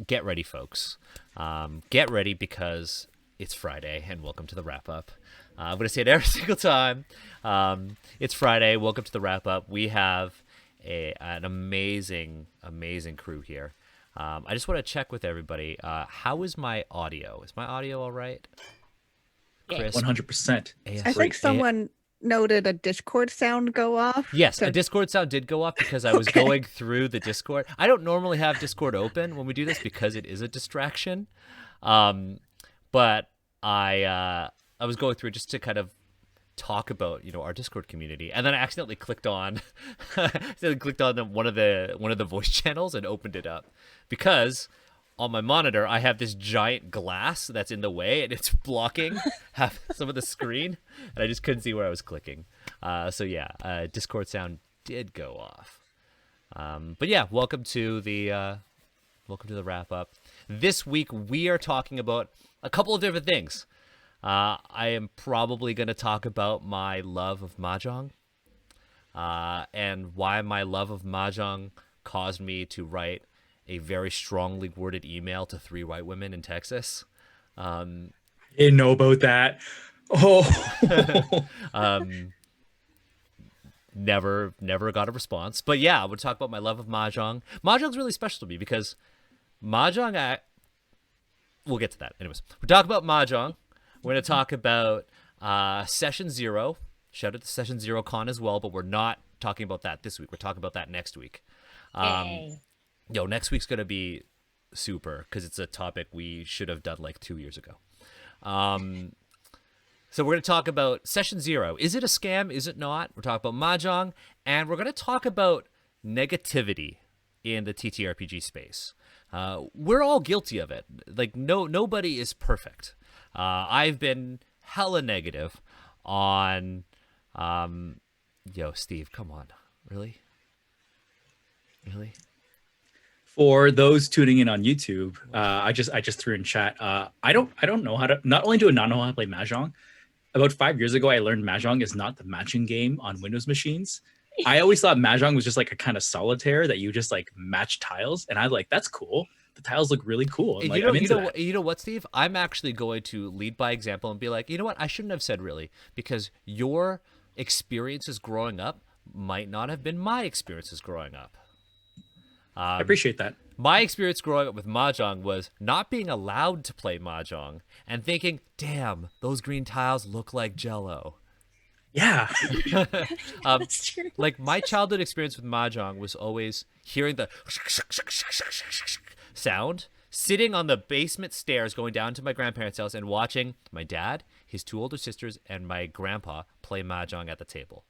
get ready, folks. Get ready because it's Friday, and welcome to the wrap-up. I'm going to say it every single time. It's Friday. Welcome to the wrap-up. We have an amazing crew here. I just want to check with everybody. How is my audio? Is my audio all right? Chris? 100%. I think someone noted a Discord sound go off. Yes, a Discord sound did go off because I was going through the Discord. I don't normally have Discord open when we do this because it is a distraction. But I was going through just to kind of talk about, our Discord community, and then I accidentally clicked on one of the voice channels and opened it up because on my monitor I have this giant glass that's in the way and it's blocking half some of the screen, and I just couldn't see where I was clicking. Discord sound did go off. But yeah, welcome to the wrap up. This week we are talking about a couple of different things. I am probably going to talk about my love of Mahjong, and why my love of Mahjong caused me to write a very strongly worded email to 3 white women in Texas. Didn't know about that. Oh, never got a response. But yeah, I would talk about my love of Mahjong. Mahjong's really special to me because Mahjong, we'll get to that. Anyways, we'll talk about Mahjong. We're going to talk about Session 0. Shout out to Session 0 Con as well, but we're not talking about that this week. We're talking about that next week. Next week's going to be super because it's a topic we should have done like 2 years ago. So we're going to talk about Session 0. Is it a scam? Is it not? We're talking about Mahjong, and we're going to talk about negativity in the TTRPG space. We're all guilty of it. Like, nobody is perfect. I've been hella negative on, Steve, come on. Really? For those tuning in on YouTube, I just threw in chat. I don't know how to. Not only do I not know how to play Mahjong, about 5 years ago I learned Mahjong is not the matching game on Windows machines. I always thought Mahjong was just like a kind of solitaire that you just like match tiles, and I was like, that's cool. The tiles look really cool. And, you know what, Steve? I'm actually going to lead by example and be like, you know what? I shouldn't have said really, because your experiences growing up might not have been my experiences growing up. I appreciate that. My experience growing up with Mahjong was not being allowed to play Mahjong and thinking, damn, those green tiles look like Jell-O. Yeah. That's true. Like, my childhood experience with Mahjong was always hearing the sound, sitting on the basement stairs going down to my grandparents' house and watching my dad, his 2 older sisters, and my grandpa play Mahjong at the table.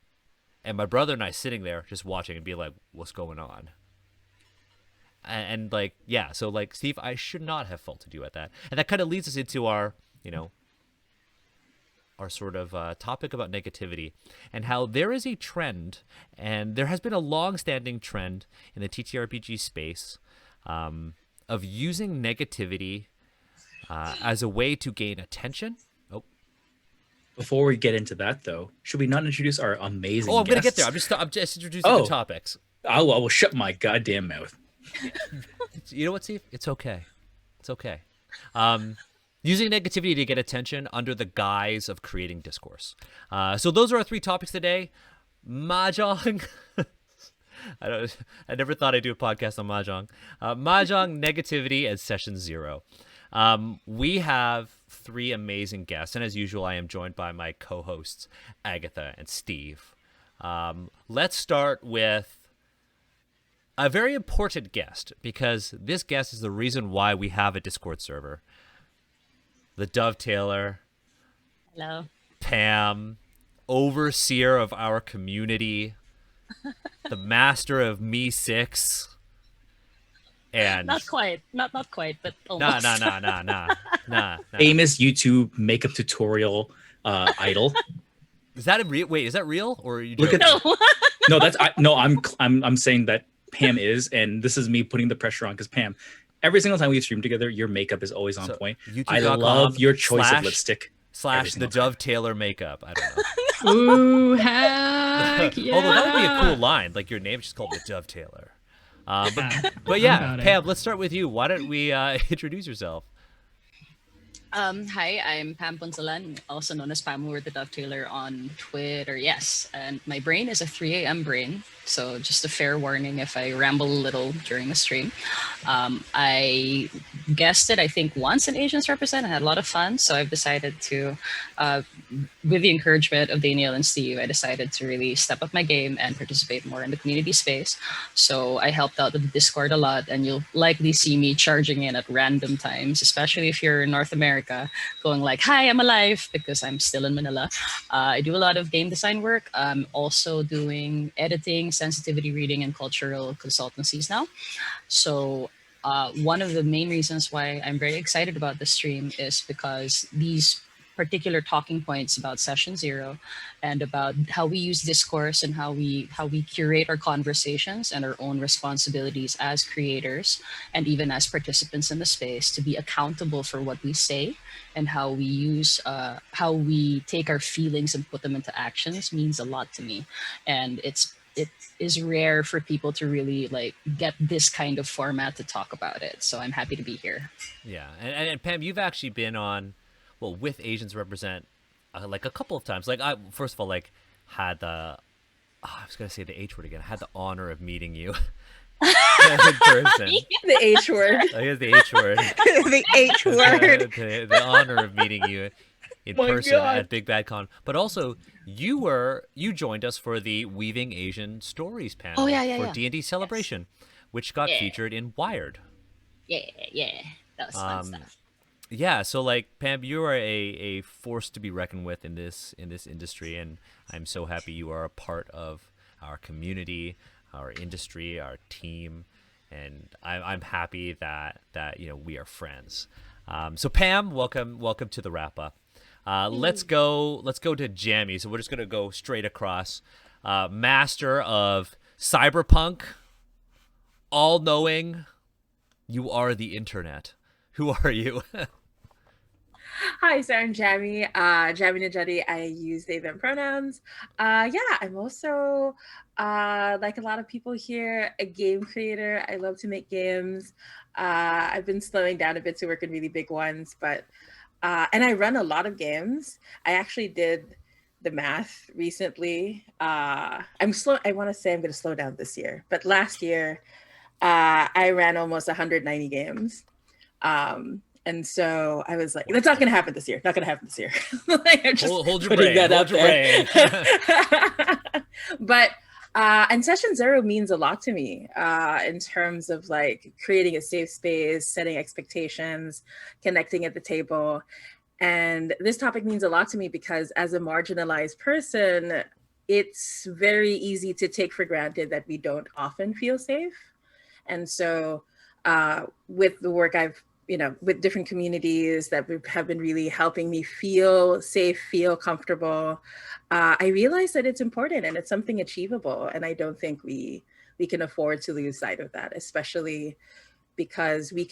And my brother and I sitting there just watching and be like, what's going on? And like, yeah, so like, Steve, I should not have faulted you at that. And that kind of leads us into our, our sort of topic about negativity and how there is a trend, and there has been a long-standing trend in the TTRPG space of using negativity as a way to gain attention. Oh. Before we get into that, though, should we not introduce our amazing I'm going to get guests? there. I'm just introducing the topics. I will shut my goddamn mouth. You know what, Steve? It's okay. It's okay. Using negativity to get attention under the guise of creating discourse. So those are our 3 topics today. Mahjong. I never thought I'd do a podcast on Mahjong. Mahjong, negativity, and Session 0. We have 3 amazing guests, and as usual, I am joined by my co-hosts, Agatha and Steve. Let's start with a very important guest, because this guest is the reason why we have a Discord server. The Dovetailer. Hello. Pam, overseer of our community, the master of Me 6, and not quite, but almost. Nah. Famous YouTube makeup tutorial idol. Is that real? Wait, is that real, or are you joking? No. No, I'm saying that Pam is, and this is me putting the pressure on, because Pam, every single time we stream together, your makeup is always on point. I love your choice of lipstick. / the Dovetailer makeup. I don't know. Ooh, heck yeah. Although that would be a cool line. Like, your name's just called the Dovetailer. But yeah, About it. Pam, let's start with you. Why don't we introduce yourself? Hi, I'm Pam Punsalan, also known as Pam with the Dovetailor on Twitter. Yes, and my brain is a 3 a.m. brain, so just a fair warning if I ramble a little during the stream. I guested, I think, once in Asians Represent. I had a lot of fun, so I've decided to, with the encouragement of Daniel and Steve, I decided to really step up my game and participate more in the community space. So I helped out with the Discord a lot, and you'll likely see me charging in at random times, especially if you're in North America, going like, "Hi, I'm alive," because I'm still in Manila. I do a lot of game design work. I'm also doing editing, sensitivity reading, and cultural consultancies now. So one of the main reasons why I'm very excited about this stream is because these particular talking points about session zero and about how we use discourse and how we curate our conversations and our own responsibilities as creators and even as participants in the space to be accountable for what we say and how we use how we take our feelings and put them into actions means a lot to me. And it is rare for people to really like get this kind of format to talk about it, so I'm happy to be here. Yeah, and Pam, you've actually been on, well, with Asians Represent, like a couple of times. Like I, first of all, like had the, I was gonna say the H word again. I had the honor of meeting you in person. The H word. I guess the H word. The H word. The honor of meeting you in My person God. at Big Bad Con. But also, you joined us for the Weaving Asian Stories panel for yeah. D&D Celebration, which got Yeah. featured in Wired. Yeah, that was fun stuff. Yeah, so like Pam, you are a force to be reckoned with in this industry, and I'm so happy you are a part of our community, our industry, our team, and I'm happy that we are friends. So Pam, welcome to the wrap up. Let's go to Jamie. So we're just gonna go straight across. Master of cyberpunk, all knowing, you are the internet. Who are you? Hi, so I'm Jamie. Jamie Najeti. I use they, them pronouns. Yeah, I'm also, like a lot of people here, a game creator. I love to make games. I've been slowing down a bit to work on really big ones, but, and I run a lot of games. I actually did the math recently. I want to say I'm going to slow down this year, but last year, I ran almost 190 games. And so I was like, that's not going to happen this year. Not going to happen this year. Like, I'm just hold your putting brain. that Hold out your there. brain. But, and session zero means a lot to me in terms of like creating a safe space, setting expectations, connecting at the table. And this topic means a lot to me because as a marginalized person, it's very easy to take for granted that we don't often feel safe. And so with the work I've, with different communities that have been really helping me feel safe, feel comfortable, I realized that it's important and it's something achievable. And I don't think we can afford to lose sight of that, especially because we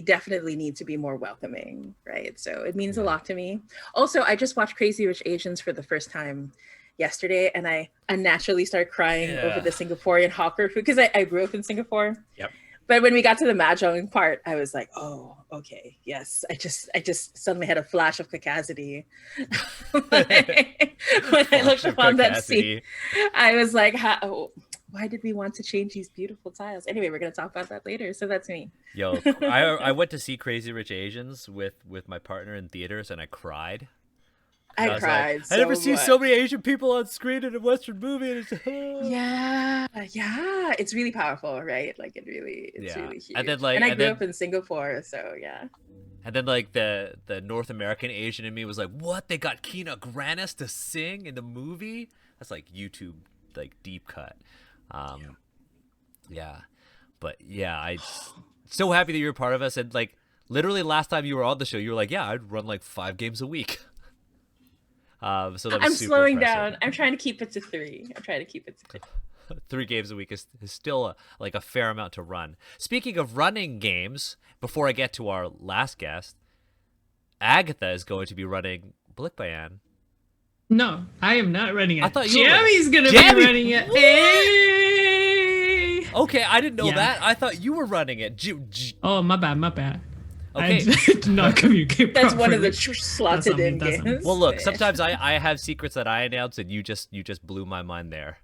definitely need to be more welcoming, right? So it means a lot to me. Also, I just watched Crazy Rich Asians for the first time yesterday, and I unnaturally started crying over the Singaporean hawker food because I grew up in Singapore. Yep. But when we got to the Mahjong part, I was like, oh, okay, yes. I just suddenly had a flash of cacacity. when I looked upon that scene, I was like, why did we want to change these beautiful tiles? Anyway, we're going to talk about that later. So that's me. Yo, I went to see Crazy Rich Asians with my partner in theaters, and I cried. I cried. Like, I never see so many Asian people on screen in a Western movie. And it's, yeah, it's really powerful, right? Like it's really huge. And then I grew up in Singapore, so yeah. And then like the North American Asian in me was like, what? They got Kina Grannis to sing in the movie? That's like YouTube like deep cut. Yeah, but yeah, I'm so happy that you're a part of us. And like literally last time you were on the show, you were like, yeah, I'd run like 5 games a week. So that was I'm super slowing impressive. down. I'm trying to keep it to 3. 3 games a week is still like a fair amount to run. Speaking of running games, before I get to our last guest, Agatha is going to be running Blickbayan. No, I am not running it. I thought you were Jamie's gonna Jamie! be running it. Hey! Okay, I didn't know Yeah. that. I thought you were running it. Oh, my bad. Okay. I did not communicate That's one of the properly. slotted in That's on- games. Well, look, sometimes I have secrets that I announce, and you just blew my mind there.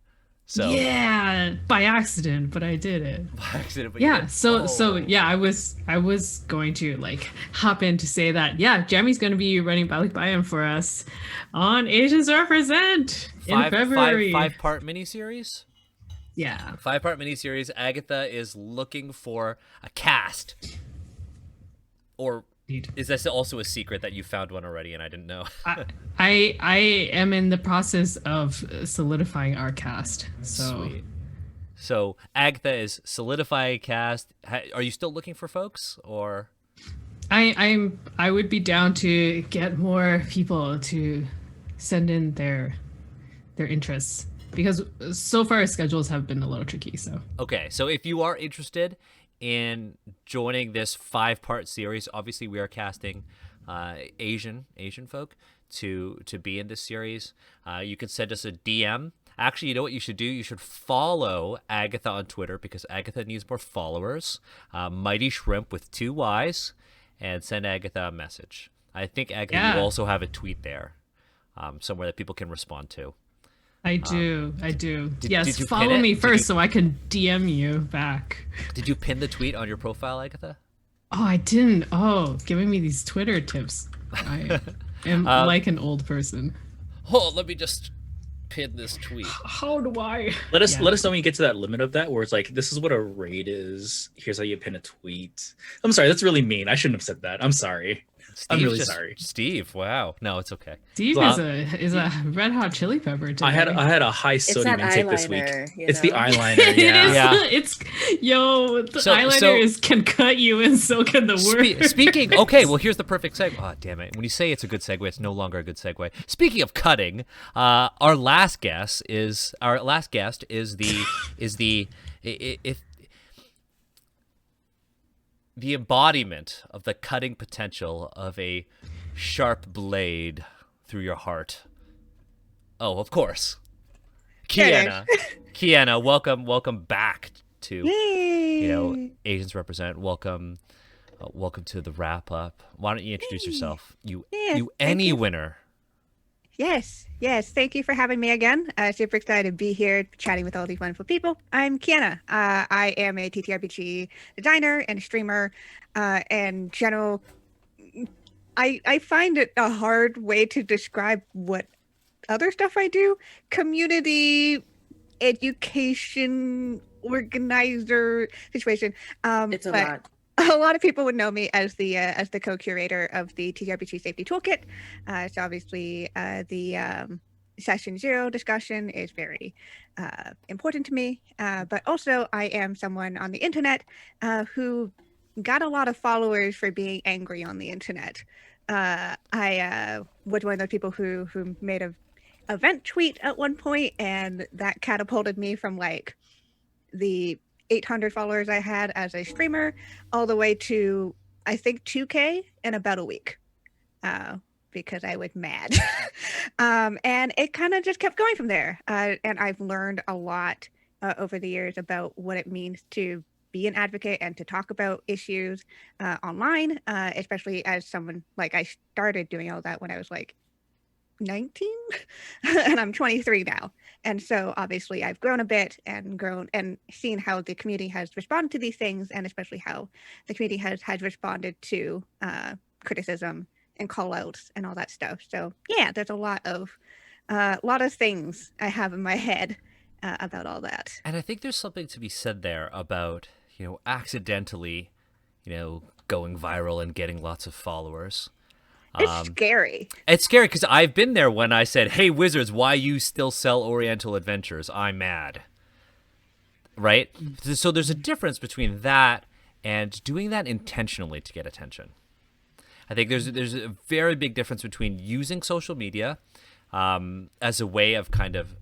So Yeah, by accident, but I did it. by accident, but you Yeah, did- so oh. yeah, I was going to like hop in to say that Jamie's going to be running Balik Bayan for us on Asians Represent in February. Five-part miniseries. Yeah. 5-part miniseries. Agatha is looking for a cast. Or Indeed. is this also a secret that you found one already and I didn't know? I am in the process of solidifying our cast. So Sweet. So Agatha is solidifying a cast. Are you still looking for folks, or? I would be down to get more people to send in their interests, because so far schedules have been a little tricky. So Okay, so if you are interested in joining this 5-part series, obviously we are casting Asian folk to be in this series. You can send us a DM. Actually, you know what you should do? You should follow Agatha on Twitter, because Agatha needs more followers. Mighty Shrimp with 2 Y's, and send Agatha a message. I think Agatha, Yeah. you also have a tweet there somewhere that people can respond to. I do. Yes, did you pin follow it? me Did first you- so I can DM you back. Did you pin the tweet on your profile, Agatha? Oh, I didn't. Oh, giving me these Twitter tips. I am like an old person. Oh, let me just pin this tweet. How do I? Let us Yeah. let us know when you get to that limit of that, where it's like, this is what a raid is. Here's how you pin a tweet. I'm sorry, that's really mean. I shouldn't have said that. I'm sorry. I'm really sorry. Steve, wow. No, it's okay. Steve Well, is a red hot chili pepper today. I had a high It's sodium that intake this week. eyeliner, you It's the know? eyeliner. It Yeah. is. Yeah. It's the So- eyeliner can cut you, and so can the word. Speaking, okay, well, here's the perfect segue. Oh, damn it. When you say it's a good segue, it's no longer a good segue. Speaking of cutting, our last guest is the embodiment of the cutting potential of a sharp blade through your heart. Oh, of course. Kiana, welcome back to Yay! Asians Represent. Welcome to the wrap up. Why don't you introduce yourself? You thank any you. winner. Yes. Thank you for having me again. Super excited to be here chatting with all these wonderful people. I'm Kiana. I am a TTRPG designer and streamer, and general. I find it a hard way to describe what other stuff I do. Community, education, organizer situation. It's a but lot. a lot of people would know me as the co-curator of the TTRPG Safety Toolkit. So obviously, the Session 0 discussion is very important to me. But also, I am someone on the internet who got a lot of followers for being angry on the internet. I was one of those people who made a event tweet at one point, and that catapulted me from like the 800 followers I had as a streamer all the way to I think 2K in about a week, because I was mad. And it kind of just kept going from there, and I've learned a lot over the years about what it means to be an advocate and to talk about issues online, especially as someone like I started doing all that when I was like 19 and I'm 23 now, and so obviously I've grown a bit and seen how the community has responded to these things, and especially how the community has responded to criticism and call outs and all that stuff. So yeah, there's a lot of things I have in my head about all that. And I think there's something to be said there about, accidentally, going viral and getting lots of followers. It's scary. It's scary because I've been there when I said, "Hey, Wizards, why you still sell Oriental Adventures? I'm mad." Right? So there's a difference between that and doing that intentionally to get attention. I think there's a very big difference between using social media as a way of kind of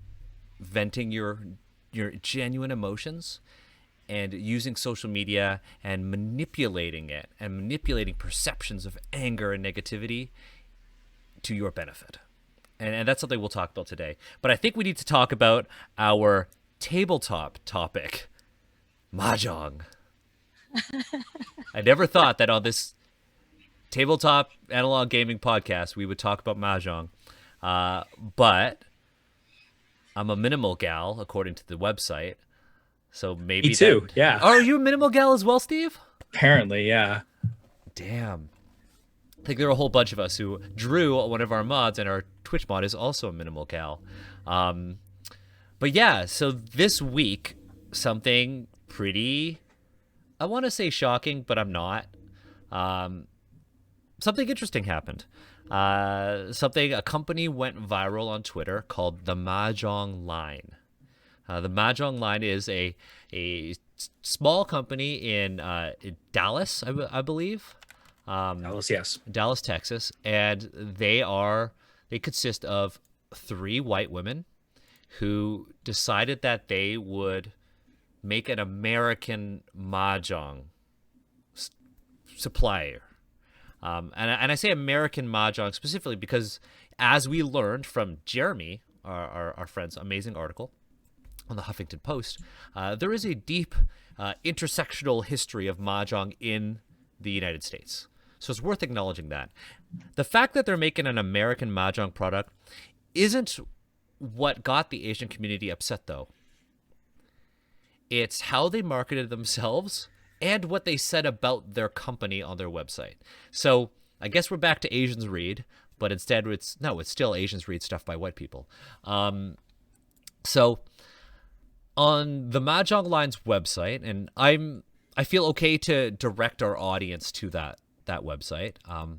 venting your genuine emotions, and using social media and manipulating it and manipulating perceptions of anger and negativity to your benefit. And that's something we'll talk about today. But I think we need to talk about our tabletop topic Mahjong. I never thought that on this tabletop analog gaming podcast we would talk about Mahjong. But I'm a minimal gal, according to the website. So maybe Me too. Yeah. Oh, are you a minimal gal as well, Steve? Apparently, yeah. Damn. I think there are a whole bunch of us who Drew, one of our mods, and our Twitch mod is also a minimal gal. But yeah, so this week, something pretty, I want to say shocking, but I'm not. Something interesting happened. A company went viral on Twitter called the Mahjong Line. The Mahjong Line is a small company in Dallas, I believe. Dallas, yes. Dallas, Texas, and they consist of 3 white women who decided that they would make an American mahjong supplier. And I say American mahjong specifically because, as we learned from Jeremy, our friend's amazing article on the Huffington Post, there is a deep intersectional history of mahjong in the United States. So it's worth acknowledging that. The fact that they're making an American mahjong product isn't what got the Asian community upset, though. It's how they marketed themselves and what they said about their company on their website. So I guess we're back to Asians Read, but instead it's still Asians Read stuff by white people. So on the Mahjong Line's website, and I feel okay to direct our audience to that website.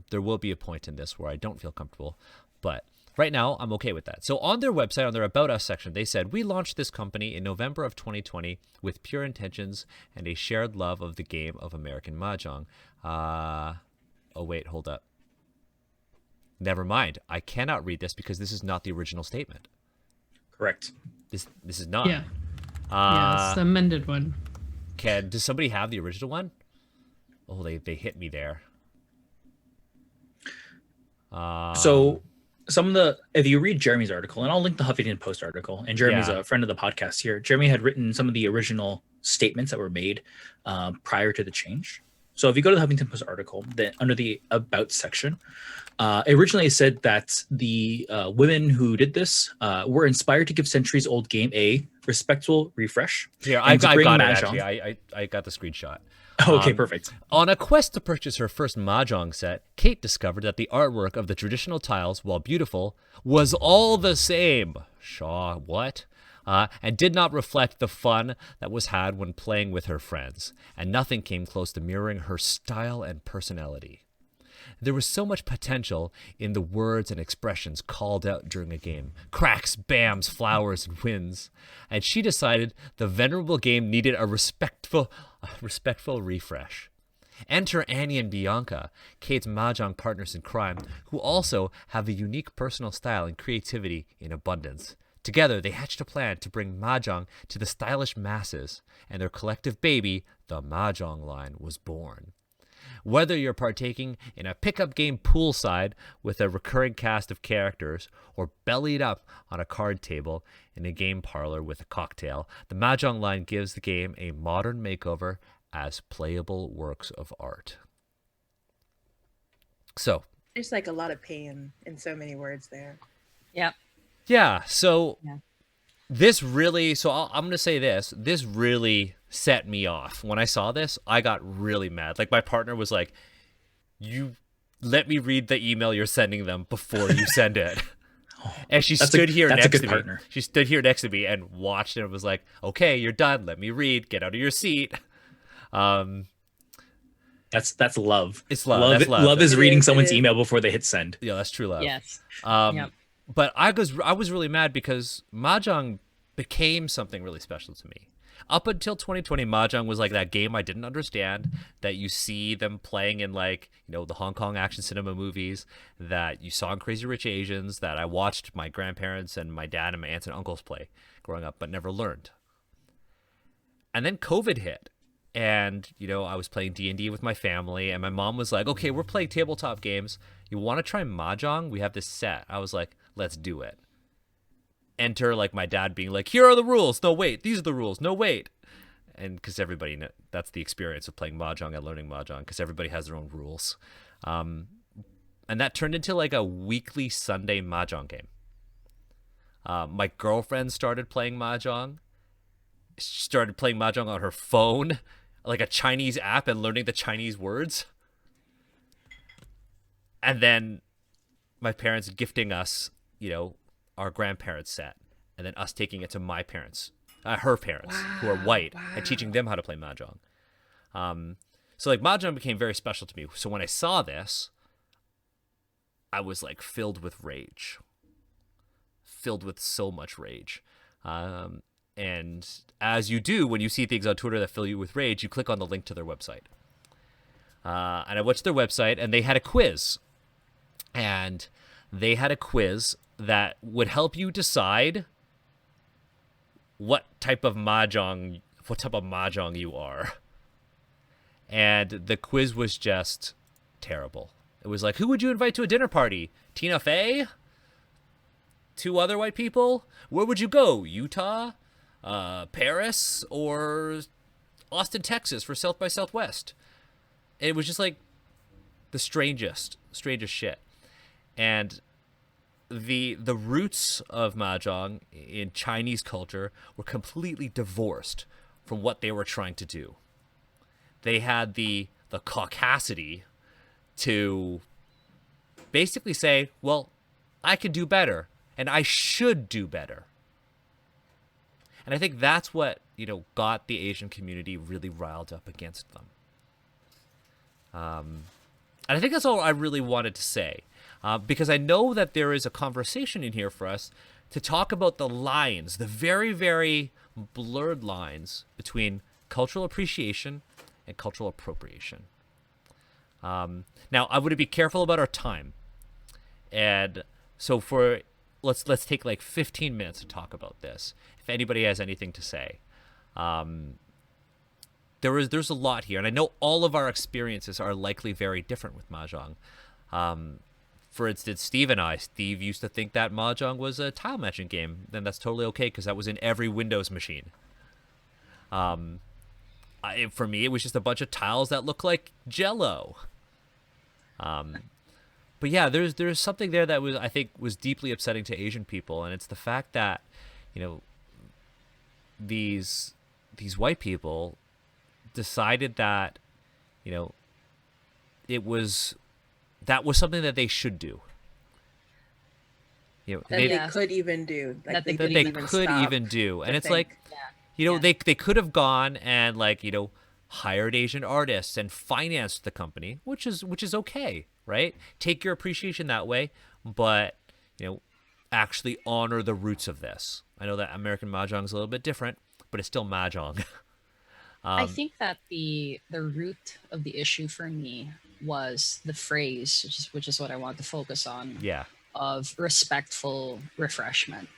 There will be a point in this where I don't feel comfortable, but right now I'm okay with that. So on their website, on their About Us section, they said, "We launched this company in November of 2020 with pure intentions and a shared love of the game of American Mahjong." Oh wait, hold up. Never mind. I cannot read this because this is not the original statement. Correct. This is not. Yeah. Yeah, it's the amended one. Does somebody have the original one? Oh, they hit me there. So if you read Jeremy's article, and I'll link the Huffington Post article, and Jeremy's a friend of the podcast here. Jeremy had written some of the original statements that were made prior to the change. So if you go to the Huffington Post article, then under the About section, originally it said that the women who did this were inspired to give centuries-old game a respectful refresh. Here, I got it, actually. I got the screenshot. Okay, perfect. On a quest to purchase her first Mahjong set, Kate discovered that the artwork of the traditional tiles, while beautiful, was all the same. Shaw, what? And did not reflect the fun that was had when playing with her friends, and nothing came close to mirroring her style and personality. There was so much potential in the words and expressions called out during a game. Cracks, bams, flowers, and wins. And she decided the venerable game needed a respectful refresh. Enter Annie and Bianca, Kate's Mahjong partners in crime, who also have a unique personal style and creativity in abundance. Together, they hatched a plan to bring Mahjong to the stylish masses, and their collective baby, the Mahjong Line, was born. Whether you're partaking in a pickup game poolside with a recurring cast of characters, or bellied up on a card table in a game parlor with a cocktail, the Mahjong Line gives the game a modern makeover as playable works of art. So, There's like a lot of pain in so many words there. Yep. yeah, so Yeah. this really, I'm going to say this really set me off. When I saw this, I got really mad. Like, my partner was like, "You let me read the email you're sending them before you send it." And she stood here next to me. She stood here next to me and watched it and was like, "Okay, you're done. Let me read. Get out of your seat." That's love. It's love. That's love. Love is reading someone's email before they hit send. Yeah, that's true love. Yes. Yep. But I was really mad because Mahjong became something really special to me. Up until 2020, Mahjong was like that game I didn't understand, that you see them playing in, like, the Hong Kong action cinema movies, that you saw in Crazy Rich Asians, that I watched my grandparents and my dad and my aunts and uncles play growing up, but never learned. And then COVID hit, and I was playing D&D with my family, and my mom was like, "Okay, we're playing tabletop games. You want to try Mahjong? We have this set." I was like, "Let's do it." Enter, like, my dad being like, "Here are the rules. No, wait. These are the rules. No, wait." and because everybody that's the experience of playing mahjong and learning mahjong, because everybody has their own rules, and that turned into like a weekly Sunday mahjong game. My girlfriend started playing mahjong. She started playing mahjong on her phone, like a Chinese app, and learning the Chinese words. And then my parents gifting us, our grandparents' set, and then us taking it to my parents, her parents, who are white, and teaching them how to play mahjong. So like mahjong became very special to me. So when I saw this, I was like filled with rage, filled with so much rage. And as you do when you see things on Twitter that fill you with rage, you click on the link to their website. And I went to their website, and they had a quiz. And they had a quiz that would help you decide what type of mahjong you are. And the quiz was just terrible. It was like, who would you invite to a dinner party? Tina Fey? 2 other white people? Where would you go? Utah? Paris? Or Austin, Texas for South by Southwest? It was just like the strangest shit. And the roots of mahjong in Chinese culture were completely divorced from what they were trying to do. They had the caucasity to basically say, well, I can do better, and I should do better. And I think that's what, got the Asian community really riled up against them. And I think that's all I really wanted to say, because I know that there is a conversation in here for us to talk about the lines, the very, very blurred lines between cultural appreciation and cultural appropriation. Now, I want to be careful about our time. And so let's take like 15 minutes to talk about this. If anybody has anything to say. There's a lot here, and I know all of our experiences are likely very different with mahjong. For instance, Steve used to think that mahjong was a tile matching game, and that's totally okay because that was in every Windows machine. For me, it was just a bunch of tiles that look like Jell-O. But yeah, there's something there that I think was deeply upsetting to Asian people, and it's the fact that these white people decided that that was something that they should do. That they could even do. Like That they could even do. And it's like, they could have gone and hired Asian artists and financed the company, which is okay, right? Take your appreciation that way, but actually honor the roots of this. I know that American mahjong is a little bit different, but it's still mahjong. I think that the root of the issue for me was the phrase, which is what I want to focus on. Yeah. Of respectful refreshment,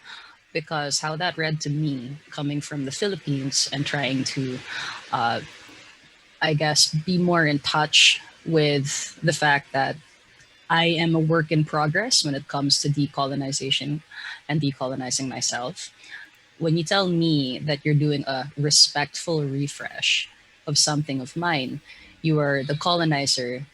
because how that read to me, coming from the Philippines and trying to, I guess, be more in touch with the fact that I am a work in progress when it comes to decolonization and decolonizing myself. When you tell me that you're doing a respectful refresh of something of mine, you are the colonizer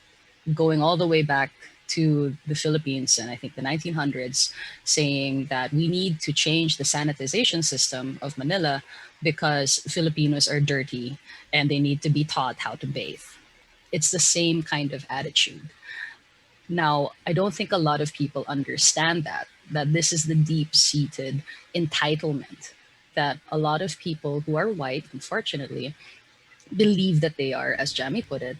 going all the way back to the Philippines and I think the 1900s, saying that we need to change the sanitization system of Manila because Filipinos are dirty and they need to be taught how to bathe. It's the same kind of attitude. Now, I don't think a lot of people understand that this is the deep-seated entitlement that a lot of people who are white, unfortunately, believe that they are, as Jamie put it,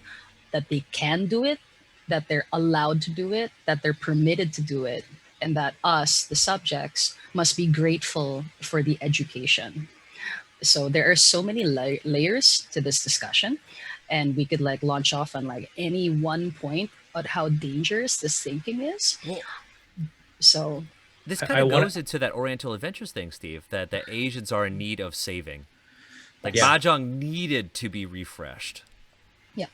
that they can do it, that they're allowed to do it, that they're permitted to do it, and that us, the subjects, must be grateful for the education. So there are so many layers to this discussion, and we could launch off on any one point on how dangerous this thinking is. Well, so this kind of goes into that Oriental Adventures thing, Steve, that the Asians are in need of saving. Mahjong needed to be refreshed. Yeah.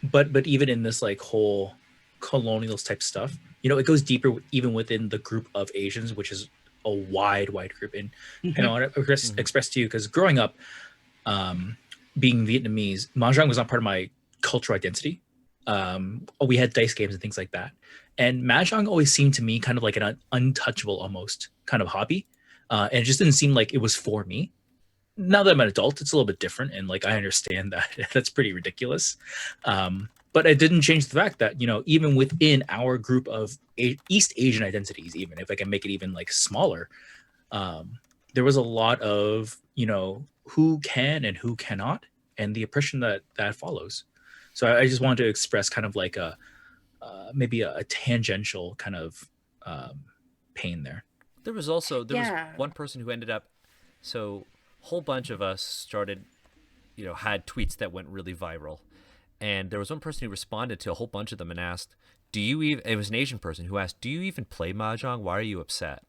But even in this whole colonialist type stuff, it goes deeper even within the group of Asians, which is a wide group. And I want to express to you, because growing up, being Vietnamese, Mahjong was not part of my cultural identity. We had dice games and things like that. And Mahjong always seemed to me kind of like an untouchable almost kind of hobby. And it just didn't seem like it was for me. Now that I'm an adult, it's a little bit different. And like, I understand that that's pretty ridiculous. But it didn't change the fact that, even within our group of East Asian identities, even if I can make it even like smaller, there was a lot of, who can and who cannot, and the oppression that follows. So I just wanted to express kind of like maybe a tangential kind of pain there. There was one person who ended up, so a whole bunch of us started, had tweets that went really viral. And there was one person who responded to a whole bunch of them and asked, it was an Asian person who asked, do you even play Mahjong? Why are you upset?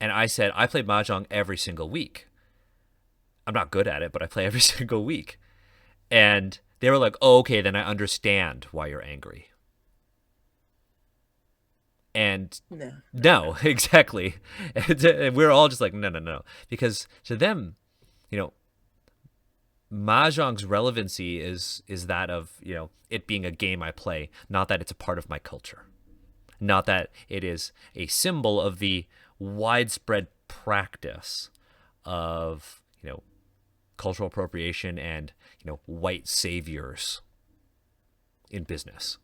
And I said, I play Mahjong every single week. I'm not good at it, but I play every single week. And they were like, oh, okay, then I understand why you're angry. And no, exactly. And we're all just like, no. Because to them, Mahjong's relevancy is that of, it being a game I play, not that it's a part of my culture. Not that it is a symbol of the widespread practice of, cultural appropriation and, white saviors in business.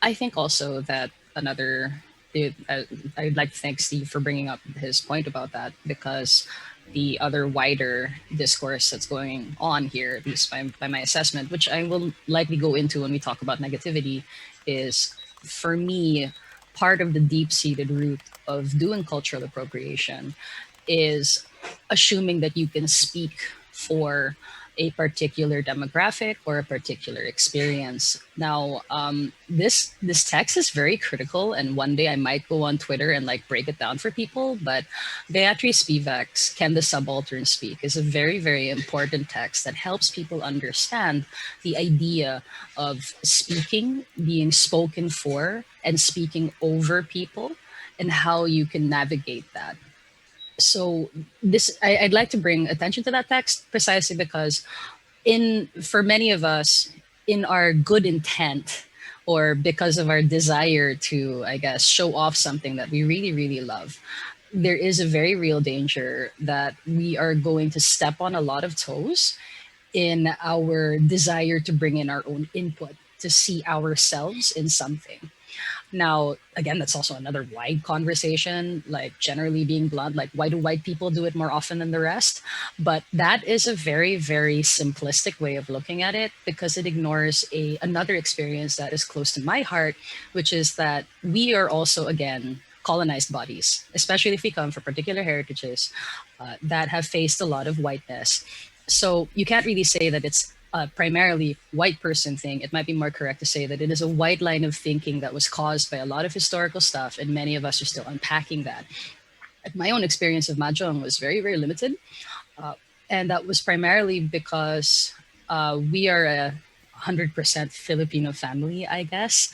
I think also that I'd like to thank Steve for bringing up his point about that, because the other wider discourse that's going on here, at least by my assessment, which I will likely go into when we talk about negativity, is, for me, part of the deep-seated root of doing cultural appropriation is assuming that you can speak for a particular demographic or a particular experience. Now, this text is very critical, and one day I might go on Twitter and like break it down for people. But Beatrice Spivak's "Can the Subaltern Speak" is a very, very important text that helps people understand the idea of speaking, being spoken for, and speaking over people, and how you can navigate that. So I'd like to bring attention to that text precisely because for many of us, in our good intent, or because of our desire to, I guess, show off something that we really, really love, there is a very real danger that we are going to step on a lot of toes in our desire to bring in our own input, to see ourselves in something. Now, again, that's also another wide conversation, like generally being blunt, like why do white people do it more often than the rest? But that is a very, very simplistic way of looking at it, because it ignores another experience that is close to my heart, which is that we are also, again, colonized bodies, especially if we come from particular heritages that have faced a lot of whiteness. So you can't really say that it's a primarily white person thing. It might be more correct to say that it is a white line of thinking that was caused by a lot of historical stuff, and many of us are still unpacking that. My own experience of Mahjong was very, very limited. And that was primarily because we are a 100% Filipino family, I guess.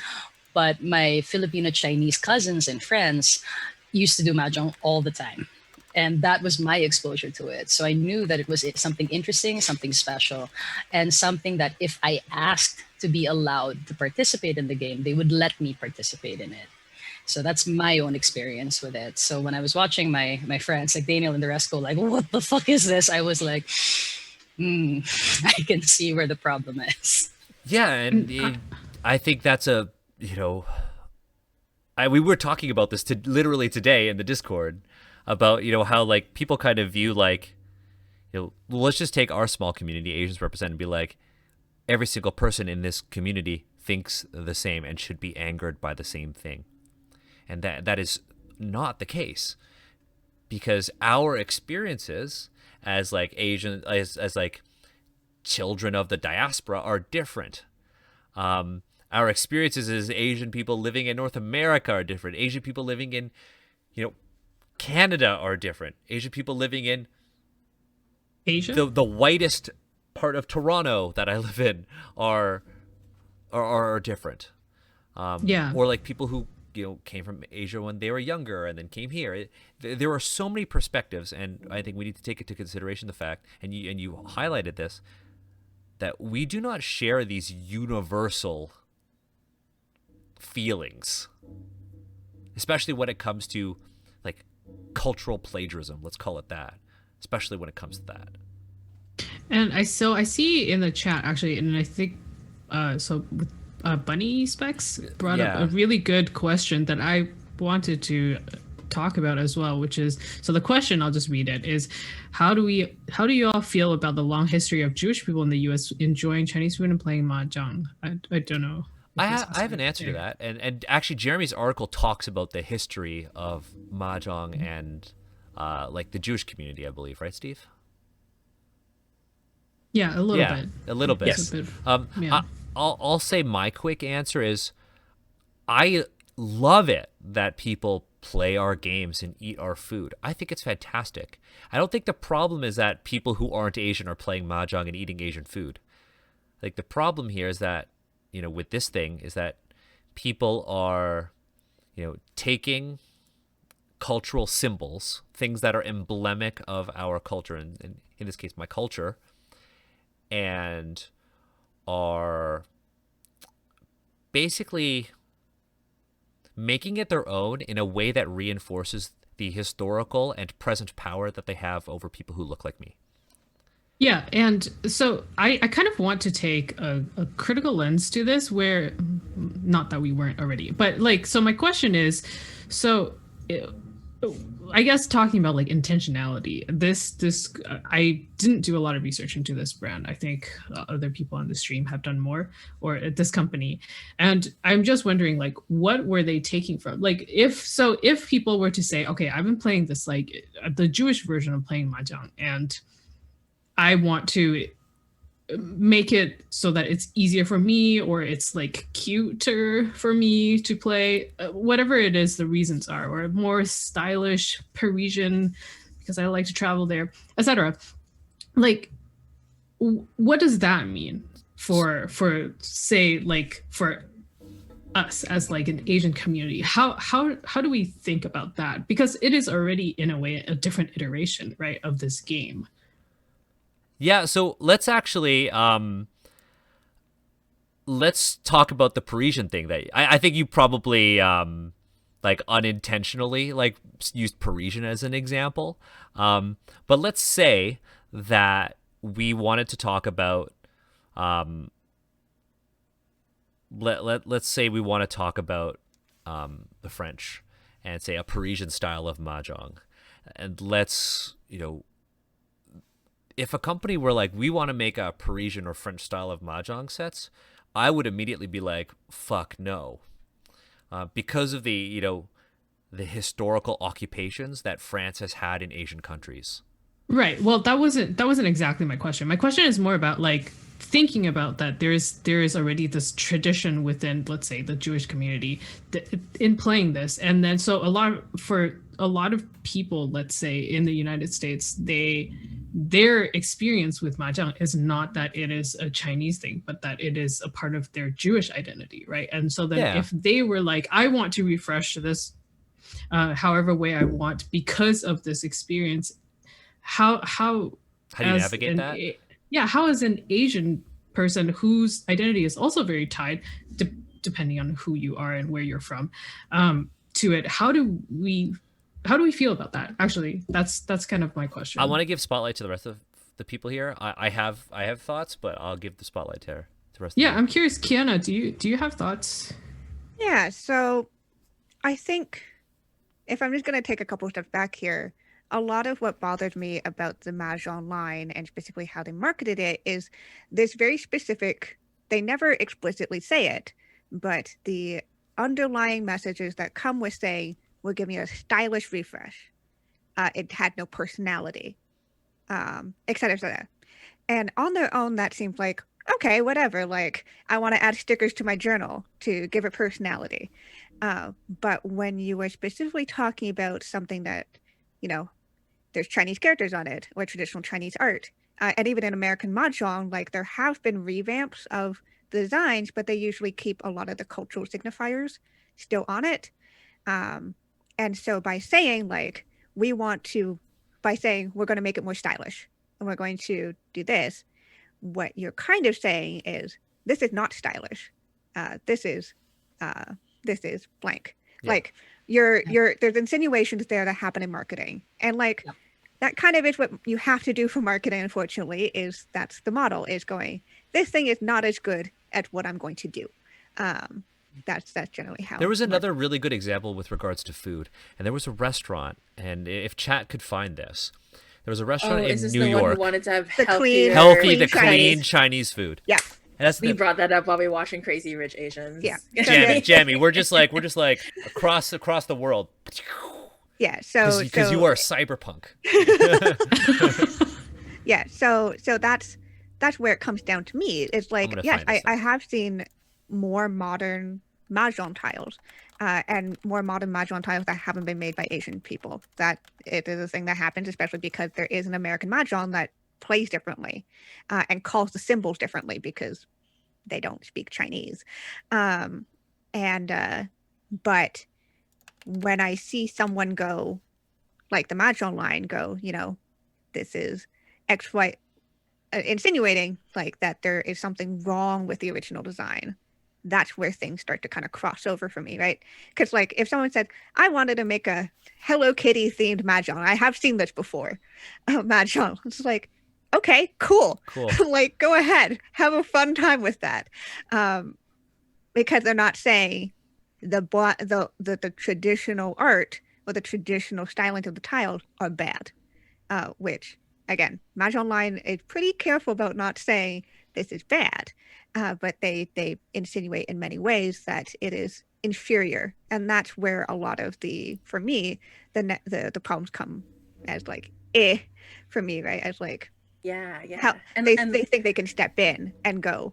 But my Filipino Chinese cousins and friends used to do Mahjong all the time. And that was my exposure to it. So I knew that it was something interesting, something special, and something that if I asked to be allowed to participate in the game, they would let me participate in it. So that's my own experience with it. So when I was watching my friends like Daniel and the rest go like, what the fuck is this? I was like, I can see where the problem is. Yeah, and I think that's we were talking about this literally today in the Discord, about how like people kind of view like let's just take our small community, Asians represent, and be like, every single person in this community thinks the same and should be angered by the same thing, and that is not the case, because our experiences as like Asian as like children of the diaspora are different. Our experiences as Asian people living in North America are different. Asian people living in Canada are different. Asian people living in Asia, the whitest part of Toronto that I live in are different. Yeah. Or like people who came from Asia when they were younger and then came here. There are so many perspectives, and I think we need to take into consideration the fact, and you highlighted this, that we do not share these universal feelings, especially when it comes to like cultural plagiarism, let's call it that, especially when it comes to that. And I see in the chat actually, and I think with Bunny Specs brought up a really good question that I wanted to talk about as well, which is, so the question, I'll just read it, is how do you all feel about the long history of Jewish people in the US enjoying Chinese food and playing Mahjong? I don't know. I have an answer to that, and actually Jeremy's article talks about the history of Mahjong and like the Jewish community, I believe, right, Steve? Yeah, a little bit. A little bit. Yes. Yeah. I'll say my quick answer is I love it that people play our games and eat our food. I think it's fantastic. I don't think the problem is that people who aren't Asian are playing Mahjong and eating Asian food. Like the problem here is that, with this thing is that people are, taking cultural symbols, things that are emblematic of our culture, and in this case, my culture, and are basically making it their own in a way that reinforces the historical and present power that they have over people who look like me. Yeah, and so I kind of want to take a critical lens to this, where, not that we weren't already, but so my question is, I guess talking about intentionality, this I didn't do a lot of research into this brand. I think other people on the stream have done more, or at this company, and I'm just wondering what were they taking from? If people were to say, okay, I've been playing this the Jewish version of playing Mahjong, and I want to make it so that it's easier for me, or it's cuter for me to play, whatever it is the reasons are, or more stylish Parisian because I like to travel there, etc. What does that mean for say for us as an Asian community? How do we think about that? Because it is already in a way a different iteration, right, of this game. Yeah, so let's actually let's talk about the Parisian thing that I think you probably unintentionally used Parisian as an example. But let's say that we wanted to talk about let's say we want to talk about the French and say a Parisian style of Mahjong. And let's, if a company were we want to make a Parisian or French style of Mahjong sets, I would immediately be fuck no. Because of the historical occupations that France has had in Asian countries. Right. Well, that wasn't exactly my question. My question is more about thinking about that there is already this tradition within, let's say, the Jewish community in playing this. And then so for a lot of people, let's say in the United States, their experience with Mahjong is not that it is a Chinese thing, but that it is a part of their Jewish identity, right? And so then if they were I want to refresh this however way I want because of this experience, how do you navigate that? Yeah, how is an Asian person whose identity is also very tied, depending on who you are and where you're from, to it? How do we feel about that? Actually, that's kind of my question. I want to give spotlight to the rest of the people here. I have thoughts, but I'll give the spotlight to the rest. Yeah, I'm curious, Kiana, do you have thoughts? Yeah, so I think if I'm just going to take a couple steps back here, a lot of what bothered me about the Mahjong line and specifically how they marketed it is this very specific, they never explicitly say it, but the underlying messages that come with saying, we'll give you a stylish refresh. It had no personality, et cetera, et cetera. And on their own, that seems okay, whatever. I want to add stickers to my journal to give it personality. But when you were specifically talking about something that, there's Chinese characters on it, or traditional Chinese art, and even in American Mahjong, there have been revamps of the designs, but they usually keep a lot of the cultural signifiers still on it. And so by saying like we're going to make it more stylish and we're going to do this, what you're kind of saying is this is not stylish. This is blank. Yeah. Like there's insinuations there that happen in marketing, and like that kind of is what you have to do for marketing. Unfortunately, that's the model is going. This thing is not as good as what I'm going to do. That's generally how. There was another really good example with regards to food, and there was a restaurant, and if chat could find this, there was a restaurant in is this New the one York. who wanted to have The clean- healthy, Clean Chinese food. Yeah. And that's We brought that up while we were watching Crazy Rich Asians. Yeah. Jamie, we're just like across the world. Yeah. So Because you are cyberpunk. Yeah. So that's where it comes down to me. It's like, gonna yes, find this I have seen more modern Mahjong tiles, and more modern Mahjong tiles that haven't been made by Asian people. That it is a thing that happens, especially because there is an American Mahjong that plays differently, and calls the symbols differently because they don't speak Chinese. But when I see someone go, like the Mahjong line go, this is X, Y, insinuating like that there is something wrong with the original design, that's where things start to kind of cross over for me, right? Because like if someone said, I wanted to make a Hello Kitty themed Mahjong, I have seen this before, Mahjong. It's like, okay, cool. Like, go ahead, have a fun time with that, because they're not saying the traditional art or the traditional styling of the tiles are bad, which again, Mahjong line is pretty careful about not saying this is bad, but they insinuate in many ways that it is inferior, and that's where a lot of for me the problems come as like for me, right? As like how they think they can step in and go,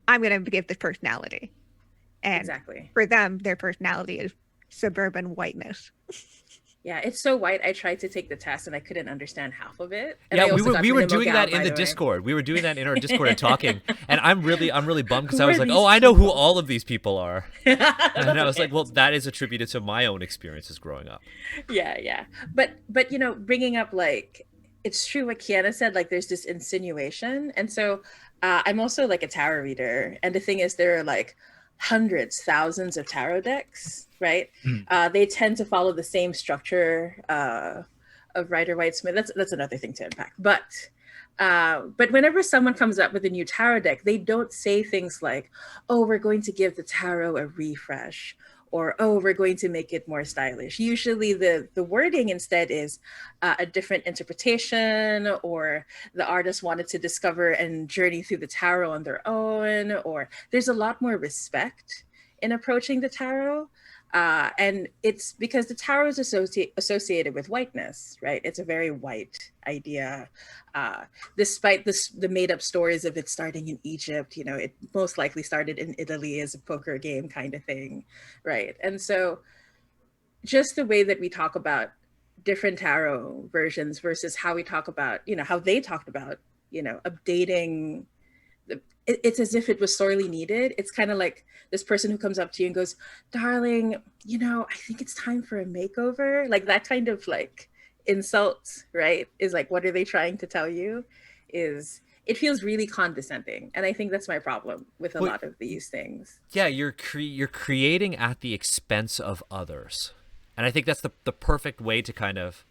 I'm going to give this personality, and exactly for them their personality is suburban whiteness. Yeah, it's so white. I tried to take the test and I couldn't understand half of it. And Yeah, we were doing that in the Discord. We were doing that in our Discord and talking. And I'm really bummed because I was like, I know who all of these people are. And I was like, well, that is attributed to my own experiences growing up. Yeah. But bringing up like, it's true what Kiana said, like there's this insinuation. And so I'm also like a tarot reader. And the thing is, there are like hundreds, thousands of tarot decks, right? They tend to follow the same structure of Rider Waite Smith. That's another thing to unpack. But whenever someone comes up with a new tarot deck, they don't say things like, oh, we're going to give the tarot a refresh, or, oh, we're going to make it more stylish. Usually the wording instead is a different interpretation, or the artist wanted to discover and journey through the tarot on their own, or there's a lot more respect in approaching the tarot. And it's because the tarot is associated with whiteness, right? It's a very white idea. Despite the made-up stories of it starting in Egypt, it most likely started in Italy as a poker game kind of thing, right? And so just the way that we talk about different tarot versions versus how we talk about, how they talked about, updating it's as if it was sorely needed. It's kind of like this person who comes up to you and goes, darling, I think it's time for a makeover. Like that kind of like insult, right? Is like, what are they trying to tell you? It feels really condescending. And I think that's my problem with a lot of these things. Yeah, you're creating at the expense of others. And I think that's the perfect way to kind of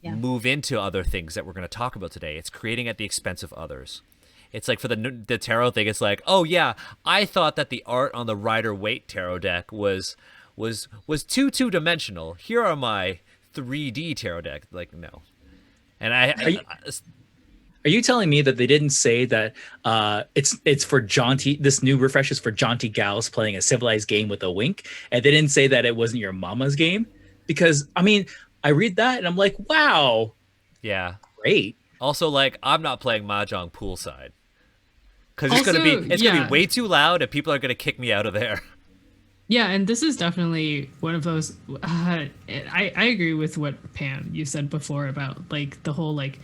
move into other things that we're going to talk about today. It's creating at the expense of others. It's like for the tarot thing, it's like, oh yeah, I thought that the art on the Rider Waite tarot deck was too two-dimensional. Here are my 3D tarot deck. Like, no. And Are you telling me that they didn't say that it's for jaunty? This new refresh is for jaunty gals playing a civilized game with a wink, and they didn't say that it wasn't your mama's game? Because I mean, I read that and I'm like, wow, yeah, great. Also, like, I'm not playing Mahjong poolside because it's gonna be way too loud and people are gonna kick me out of there. Yeah, and this is definitely one of those. I agree with what Pam you said before about like the whole like.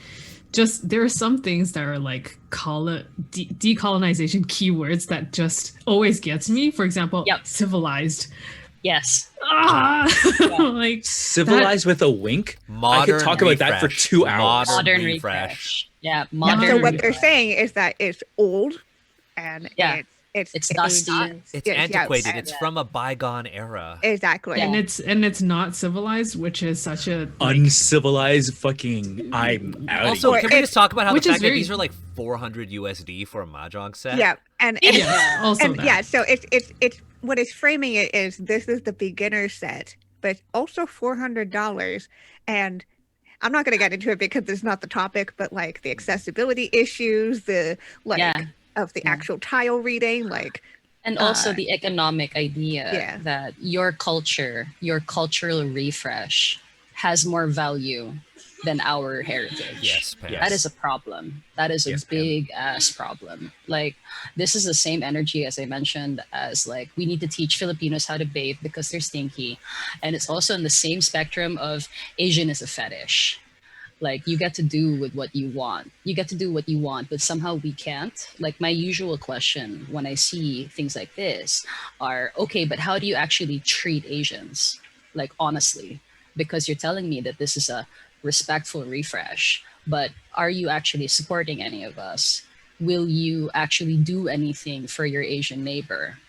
Just there are some things that are like decolonization keywords that just always gets me. For example, civilized. Yes. Like Civilized with a wink. I could talk about that for 2 hours. Modern refresh. Yeah, So modern. what they're saying is that it's old, and Yeah. it's It's dusty. It's Yes, yeah, antiquated. and- It's from a bygone era. exactly. and it's not civilized, which is such a Uncivilized fucking. I'm out. Also, Or can we just talk about how the which is fact that very- these are like 400 USD for a Mahjong set? Yeah, and yeah, also and that. yeah, so it's what it's framing it is this is the beginner set, but it's also $400, and I'm not going to get into it because it's not the topic, but like the accessibility issues, the like Yeah. of the Yeah. actual tile reading, like And also the economic idea yeah. that your culture, your cultural refresh has more value than our heritage. Yes, Pam. That is a problem. That is a Yes, Pam. big ass problem. Like, this is the same energy as I mentioned as like we need to teach Filipinos how to bathe because they're stinky. And it's also in the same spectrum of Asian is a fetish. Like, you get to do with what you want. You get to do what you want, but somehow we can't. Like, my usual question when I see things like this are, okay, but how do you actually treat Asians? Like, honestly, because you're telling me that this is a respectful refresh, but are you actually supporting any of us? Will you actually do anything for your Asian neighbor?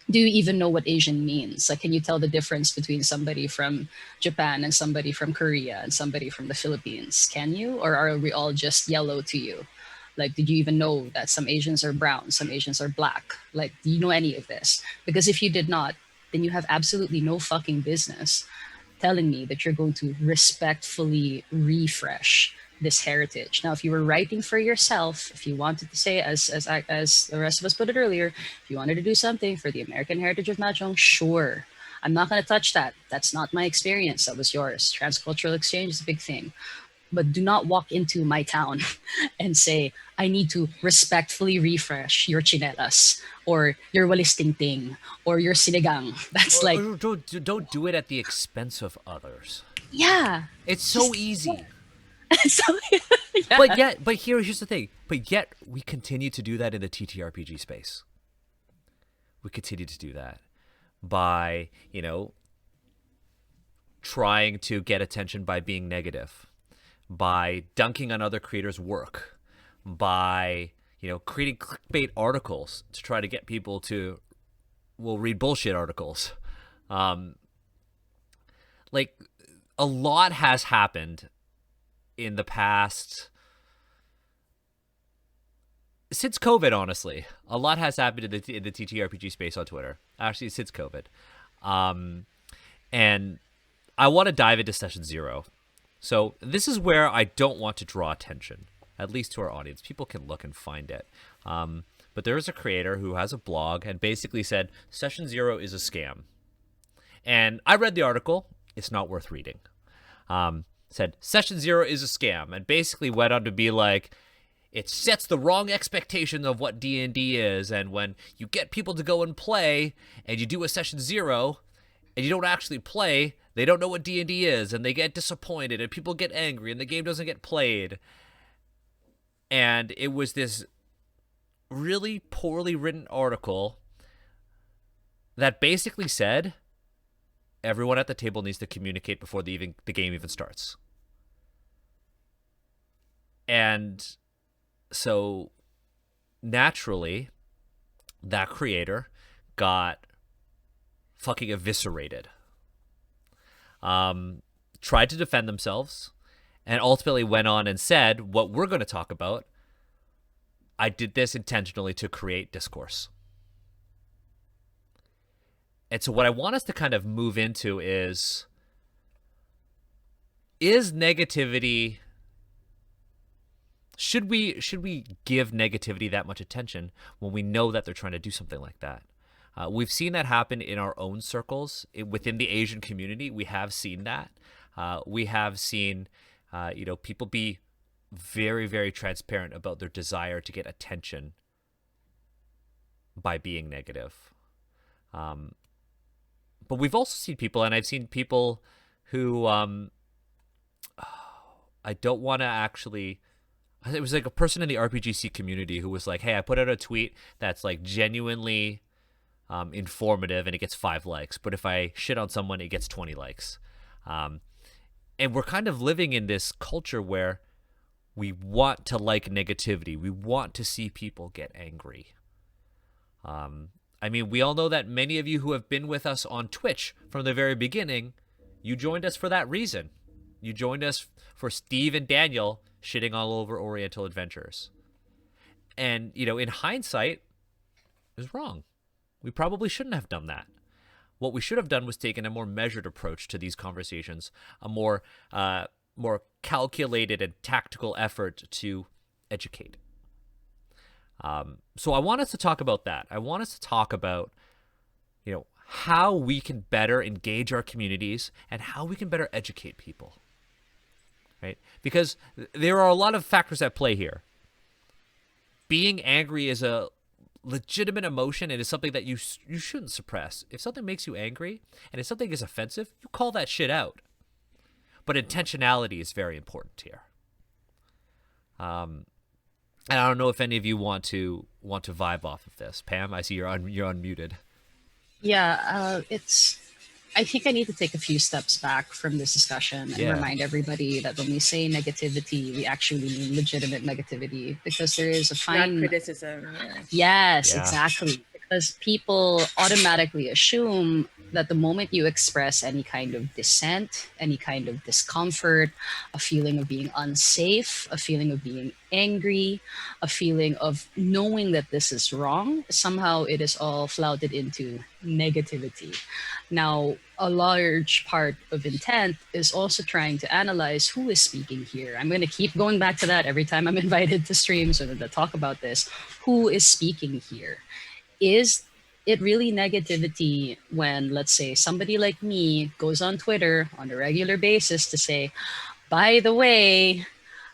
Do you even know what Asian means? Like, can you tell the difference between somebody from Japan and somebody from Korea and somebody from the Philippines? Can you? Or are we all just yellow to you? Like, did you even know that some Asians are brown, some Asians are black? Like, do you know any of this? Because if you did not, then you have absolutely no fucking business telling me that you're going to respectfully refresh this heritage. Now, if you were writing for yourself, if you wanted to say, as the rest of us put it earlier, if you wanted to do something for the American heritage of Mahjong, sure. I'm not going to touch that. That's not my experience. That was yours. Transcultural exchange is a big thing. But do not walk into my town and say, I need to respectfully refresh your chinelas or your walis ting or your sinigang. That's like, Or don't do it at the expense of others. yeah. It's so easy. So, yeah. But here's the thing. But yet we continue to do that in the TTRPG space. We continue to do that by, trying to get attention by being negative, by dunking on other creators' work, by, creating clickbait articles to try to get people to, read bullshit articles. Like, a lot has happened in the past, since COVID, honestly. A lot has happened in the TTRPG space on Twitter, actually, since COVID. And I want to dive into session 0. So this is where I don't want to draw attention, at least to our audience. People can look and find it. But there is a creator who has a blog and basically said, session 0 is a scam. And I read the article. It's not worth reading. Said, session 0 is a scam, and basically went on to be like, it sets the wrong expectation of what D&D is, and when you get people to go and play, and you do a session 0, and you don't actually play, they don't know what D&D is, and they get disappointed, and people get angry, and the game doesn't get played. And it was this really poorly written article that basically said, everyone at the table needs to communicate before the game even starts. And so naturally, that creator got fucking eviscerated. Tried to defend themselves, and ultimately went on and said, what we're going to talk about, I did this intentionally to create discourse. And so what I want us to kind of move into is negativity, should we give negativity that much attention when we know that they're trying to do something like that? We've seen that happen in our own circles. Within the Asian community, we have seen that. We have seen, people be very, very transparent about their desire to get attention by being negative. But we've also seen people, and I've seen people who, I don't want to actually, it was like a person in the RPGC community who was like, hey, I put out a tweet that's like genuinely informative and it gets 5 likes. But if I shit on someone, it gets 20 likes. And we're kind of living in this culture where we want to like negativity. We want to see people get angry. I mean, we all know that many of you who have been with us on Twitch from the very beginning, you joined us for that reason. You joined us for Steve and Daniel shitting all over Oriental Adventures. And, you know, in hindsight, it was wrong. We probably shouldn't have done that. What we should have done was taken a more measured approach to these conversations, a more calculated and tactical effort to educate. So I want us to talk about that. I want us to talk about, you know, how we can better engage our communities and how we can better educate people, right? Because there are a lot of factors at play here. Being angry is a legitimate emotion and is something that you shouldn't suppress. If something makes you angry and if something is offensive, you call that shit out. But intentionality is very important here. And I don't know if any of you want to vibe off of this. Pam, I see you're unmuted. Yeah, I think I need to take a few steps back from this discussion and remind everybody that when we say negativity, we actually mean legitimate negativity, because there is a fine Not criticism. Yes, Yeah. exactly. Because people automatically assume that the moment you express any kind of dissent, any kind of discomfort, a feeling of being unsafe, a feeling of being angry, a feeling of knowing that this is wrong, somehow it is all flouted into negativity. Now, a large part of intent is also trying to analyze who is speaking here. I'm going to keep going back to that every time I'm invited to streams or to talk about this. Who is speaking here? Is it really negativity when, let's say, somebody like me goes on Twitter on a regular basis to say, by the way,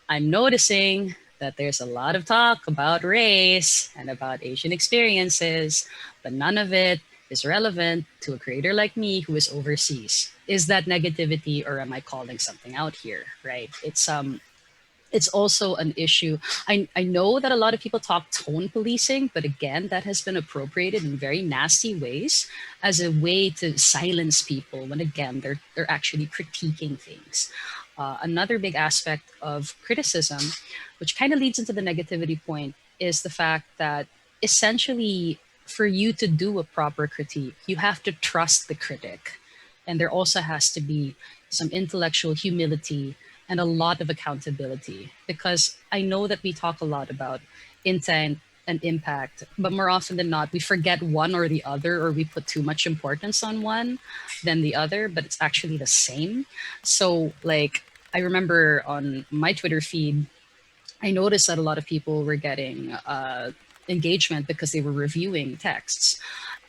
I'm noticing that there's a lot of talk about race and about Asian experiences, but none of it is relevant to a creator like me who is overseas. Is that negativity, or am I calling something out here, right? It's also an issue. I know that a lot of people talk tone policing, but again, that has been appropriated in very nasty ways as a way to silence people when, again, they're actually critiquing things. Another big aspect of criticism, which kind of leads into the negativity point, is the fact that essentially for you to do a proper critique, you have to trust the critic. And there also has to be some intellectual humility and a lot of accountability, because I know that we talk a lot about intent and impact, but more often than not, we forget one or the other, or we put too much importance on one than the other, but it's actually the same. So like, I remember on my Twitter feed, I noticed that a lot of people were getting engagement because they were reviewing texts.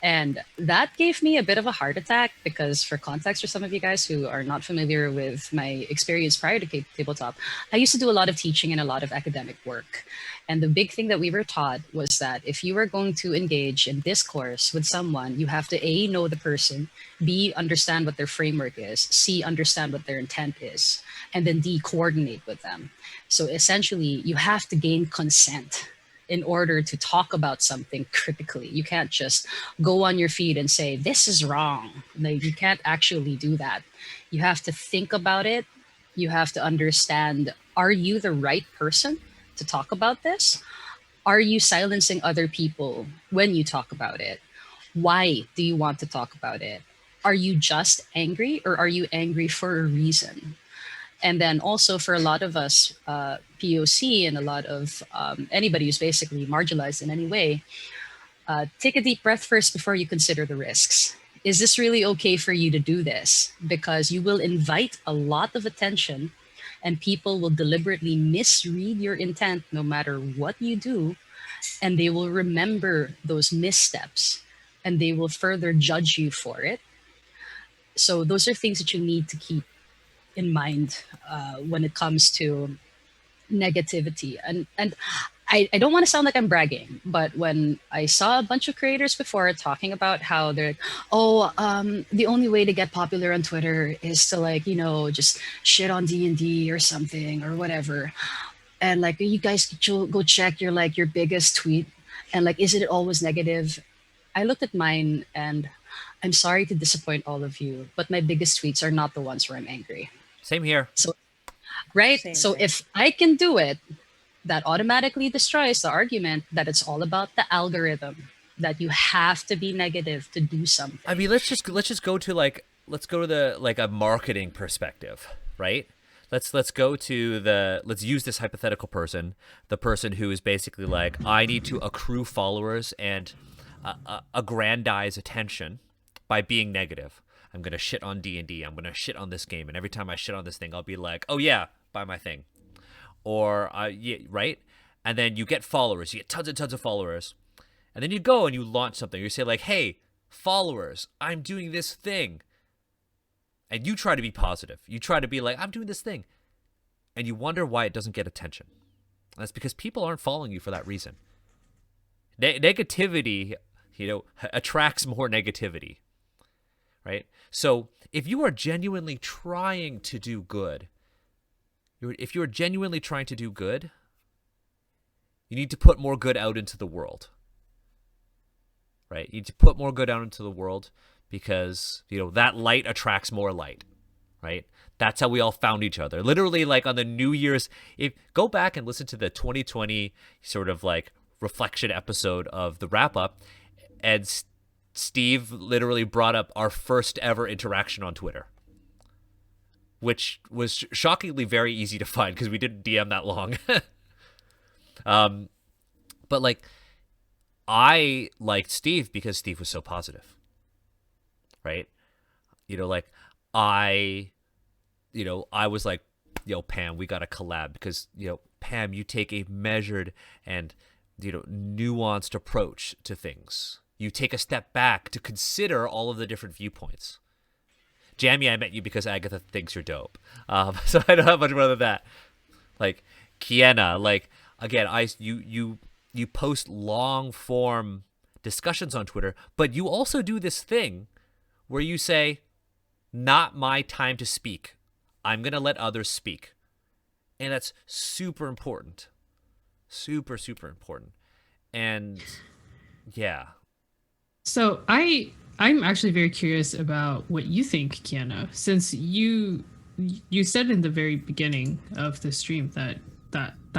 And that gave me a bit of a heart attack, because for context, for some of you guys who are not familiar with my experience prior to tabletop, I used to do a lot of teaching and a lot of academic work. And the big thing that we were taught was that if you are going to engage in discourse with someone, you have to A, know the person, B, understand what their framework is, C, understand what their intent is, and then D, coordinate with them. So essentially, you have to gain consent in order to talk about something critically. You can't just go on your feed and say, this is wrong. Like, you can't actually do that. You have to think about it. You have to understand, are you the right person to talk about this? Are you silencing other people when you talk about it? Why do you want to talk about it? Are you just angry, or are you angry for a reason? And then also for a lot of us, POC, and a lot of anybody who's basically marginalized in any way, take a deep breath first before you consider the risks. Is this really okay for you to do this? Because you will invite a lot of attention, and people will deliberately misread your intent no matter what you do, and they will remember those missteps, and they will further judge you for it. So those are things that you need to keep in mind when it comes to negativity. And I don't want to sound like I'm bragging, but when I saw a bunch of creators before talking about how they're like, oh, the only way to get popular on Twitter is to, like, you know, just shit on D&D or something or whatever, and like, you guys go check your, like, your biggest tweet, and like, is it always negative? I looked at mine and I'm sorry to disappoint all of you, but my biggest tweets are not the ones where I'm angry. Same here. So, right? Same, So same. if I can do it, that automatically destroys the argument that it's all about the algorithm, that you have to be negative to do something. I mean, let's just go to a marketing perspective, right? Let's use this hypothetical person, the person who is basically like, I need to accrue followers and aggrandize attention by being negative. I'm gonna shit on D&D. I'm gonna shit on this game, and every time I shit on this thing, I'll be like, oh yeah, buy my thing, or yeah, right? And then you get followers, you get tons and tons of followers, and then you go and you launch something. You say like, hey, followers, I'm doing this thing. And you try to be positive. You try to be like, I'm doing this thing. And you wonder why it doesn't get attention. And that's because people aren't following you for that reason. Negativity, attracts more negativity, right? So if you are genuinely trying to do good, you need to put more good out into the world, right? You need to put more good out into the world because, that light attracts more light, right? That's how we all found each other. Literally, like on the New Year's, go back and listen to the 2020 sort of like reflection episode of the wrap up, and Steve literally brought up our first ever interaction on Twitter, which was shockingly very easy to find because we didn't DM that long. But like, I liked Steve because Steve was so positive, right? I was like, Pam, we got to collab because, Pam, you take a measured and, nuanced approach to things. You take a step back to consider all of the different viewpoints. Jamie, I met you because Agatha thinks you're dope. So I don't have much more than that. Like, Kiena, like, again, you post long form discussions on Twitter, but you also do this thing where you say, not my time to speak. I'm going to let others speak. And that's super important. Super, super important. And yeah. So I'm actually very curious about what you think, Kiana, since you said in the very beginning of the stream that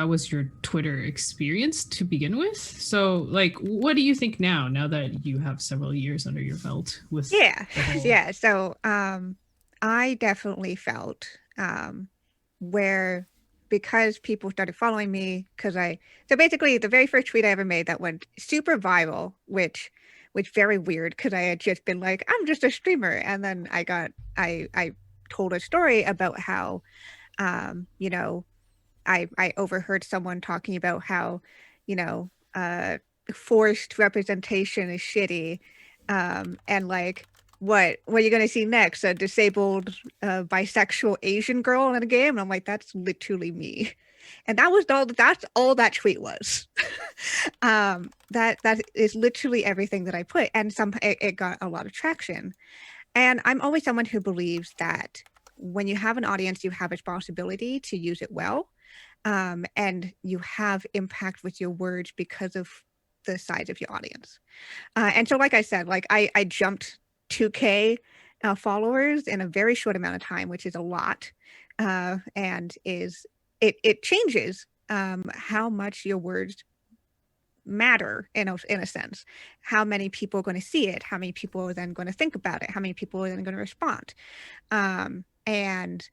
was your Twitter experience to begin with. So like, what do you think now that you have several years under your belt with yeah. So I definitely felt where, because people started following me, so basically the very first tweet I ever made that went super viral, which very weird because I had just been like, I'm just a streamer, and then I told a story about how I overheard someone talking about how forced representation is shitty, and like, what are you going to see next? A disabled bisexual Asian girl in a game? And I'm like, that's literally me. And that's all that tweet was. That is literally everything that I put. And it got a lot of traction. And I'm always someone who believes that when you have an audience, you have a responsibility to use it well. And you have impact with your words because of the size of your audience. And so, like I said, like I jumped 2K followers in a very short amount of time, which is a lot, and it changes how much your words matter in a sense. How many people are going to see it? How many people are then going to think about it? How many people are then going to respond? And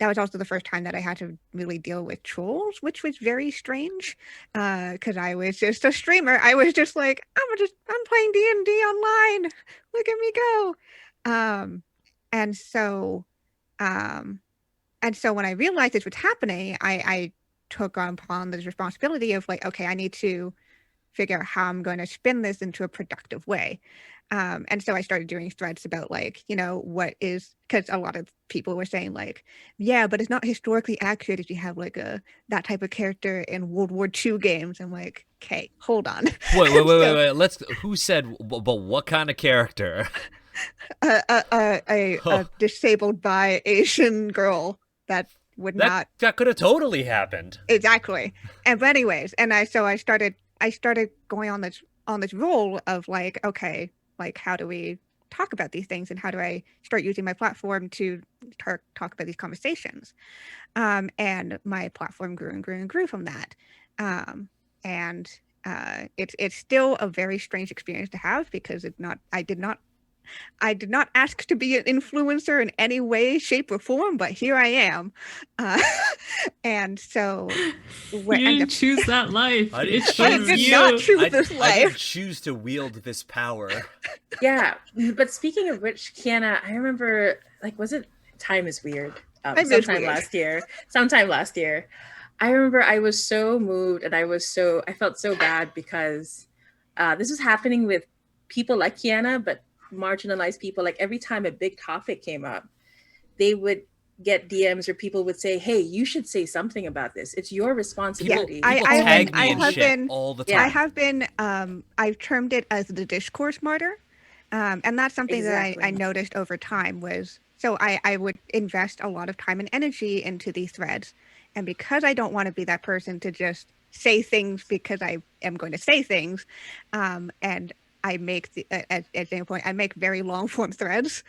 that was also the first time that I had to really deal with trolls, which was very strange, because I was just a streamer. I was just like, I'm playing D&D online. Look at me go. And so when I realized this was happening, I took upon this responsibility of like, okay, I need to figure out how I'm going to spin this into a productive way. And so I started doing threads about like, what is, because a lot of people were saying like, yeah, but it's not historically accurate if you have like that type of character in World War II games. I'm like, okay, hold on. Wait. Who said, but what kind of character? A disabled by Asian girl that that could have totally happened. Exactly. But anyways, and I started going on this on this role of like, okay, like how do we talk about these things and how do I start using my platform to talk about these conversations? And my platform grew and grew and grew from that. And it's still a very strange experience to have because I did not ask to be an influencer in any way, shape, or form, but here I am. And so You didn't choose that life. I It didn't I chose did you. not choose this I life. didn't choose to wield this power. Yeah, but speaking of which, Kiana, I remember, like, was it Time is Weird? Time is Sometime weird. last year. I remember I was so moved and I felt so bad because this was happening with people like Kiana, but marginalized people. Like every time a big topic came up, they would get DMs or people would say, "Hey, you should say something about this. It's your responsibility." People I tag have me and been- shit all the Yeah. time. I have been, I've termed it as the discourse martyr. And that's something that I Exactly. noticed over time was, so I would invest a lot of time and energy into these threads. And because I don't want to be that person to just say things because I am going to say things, and I make, at any point, I make very long form threads,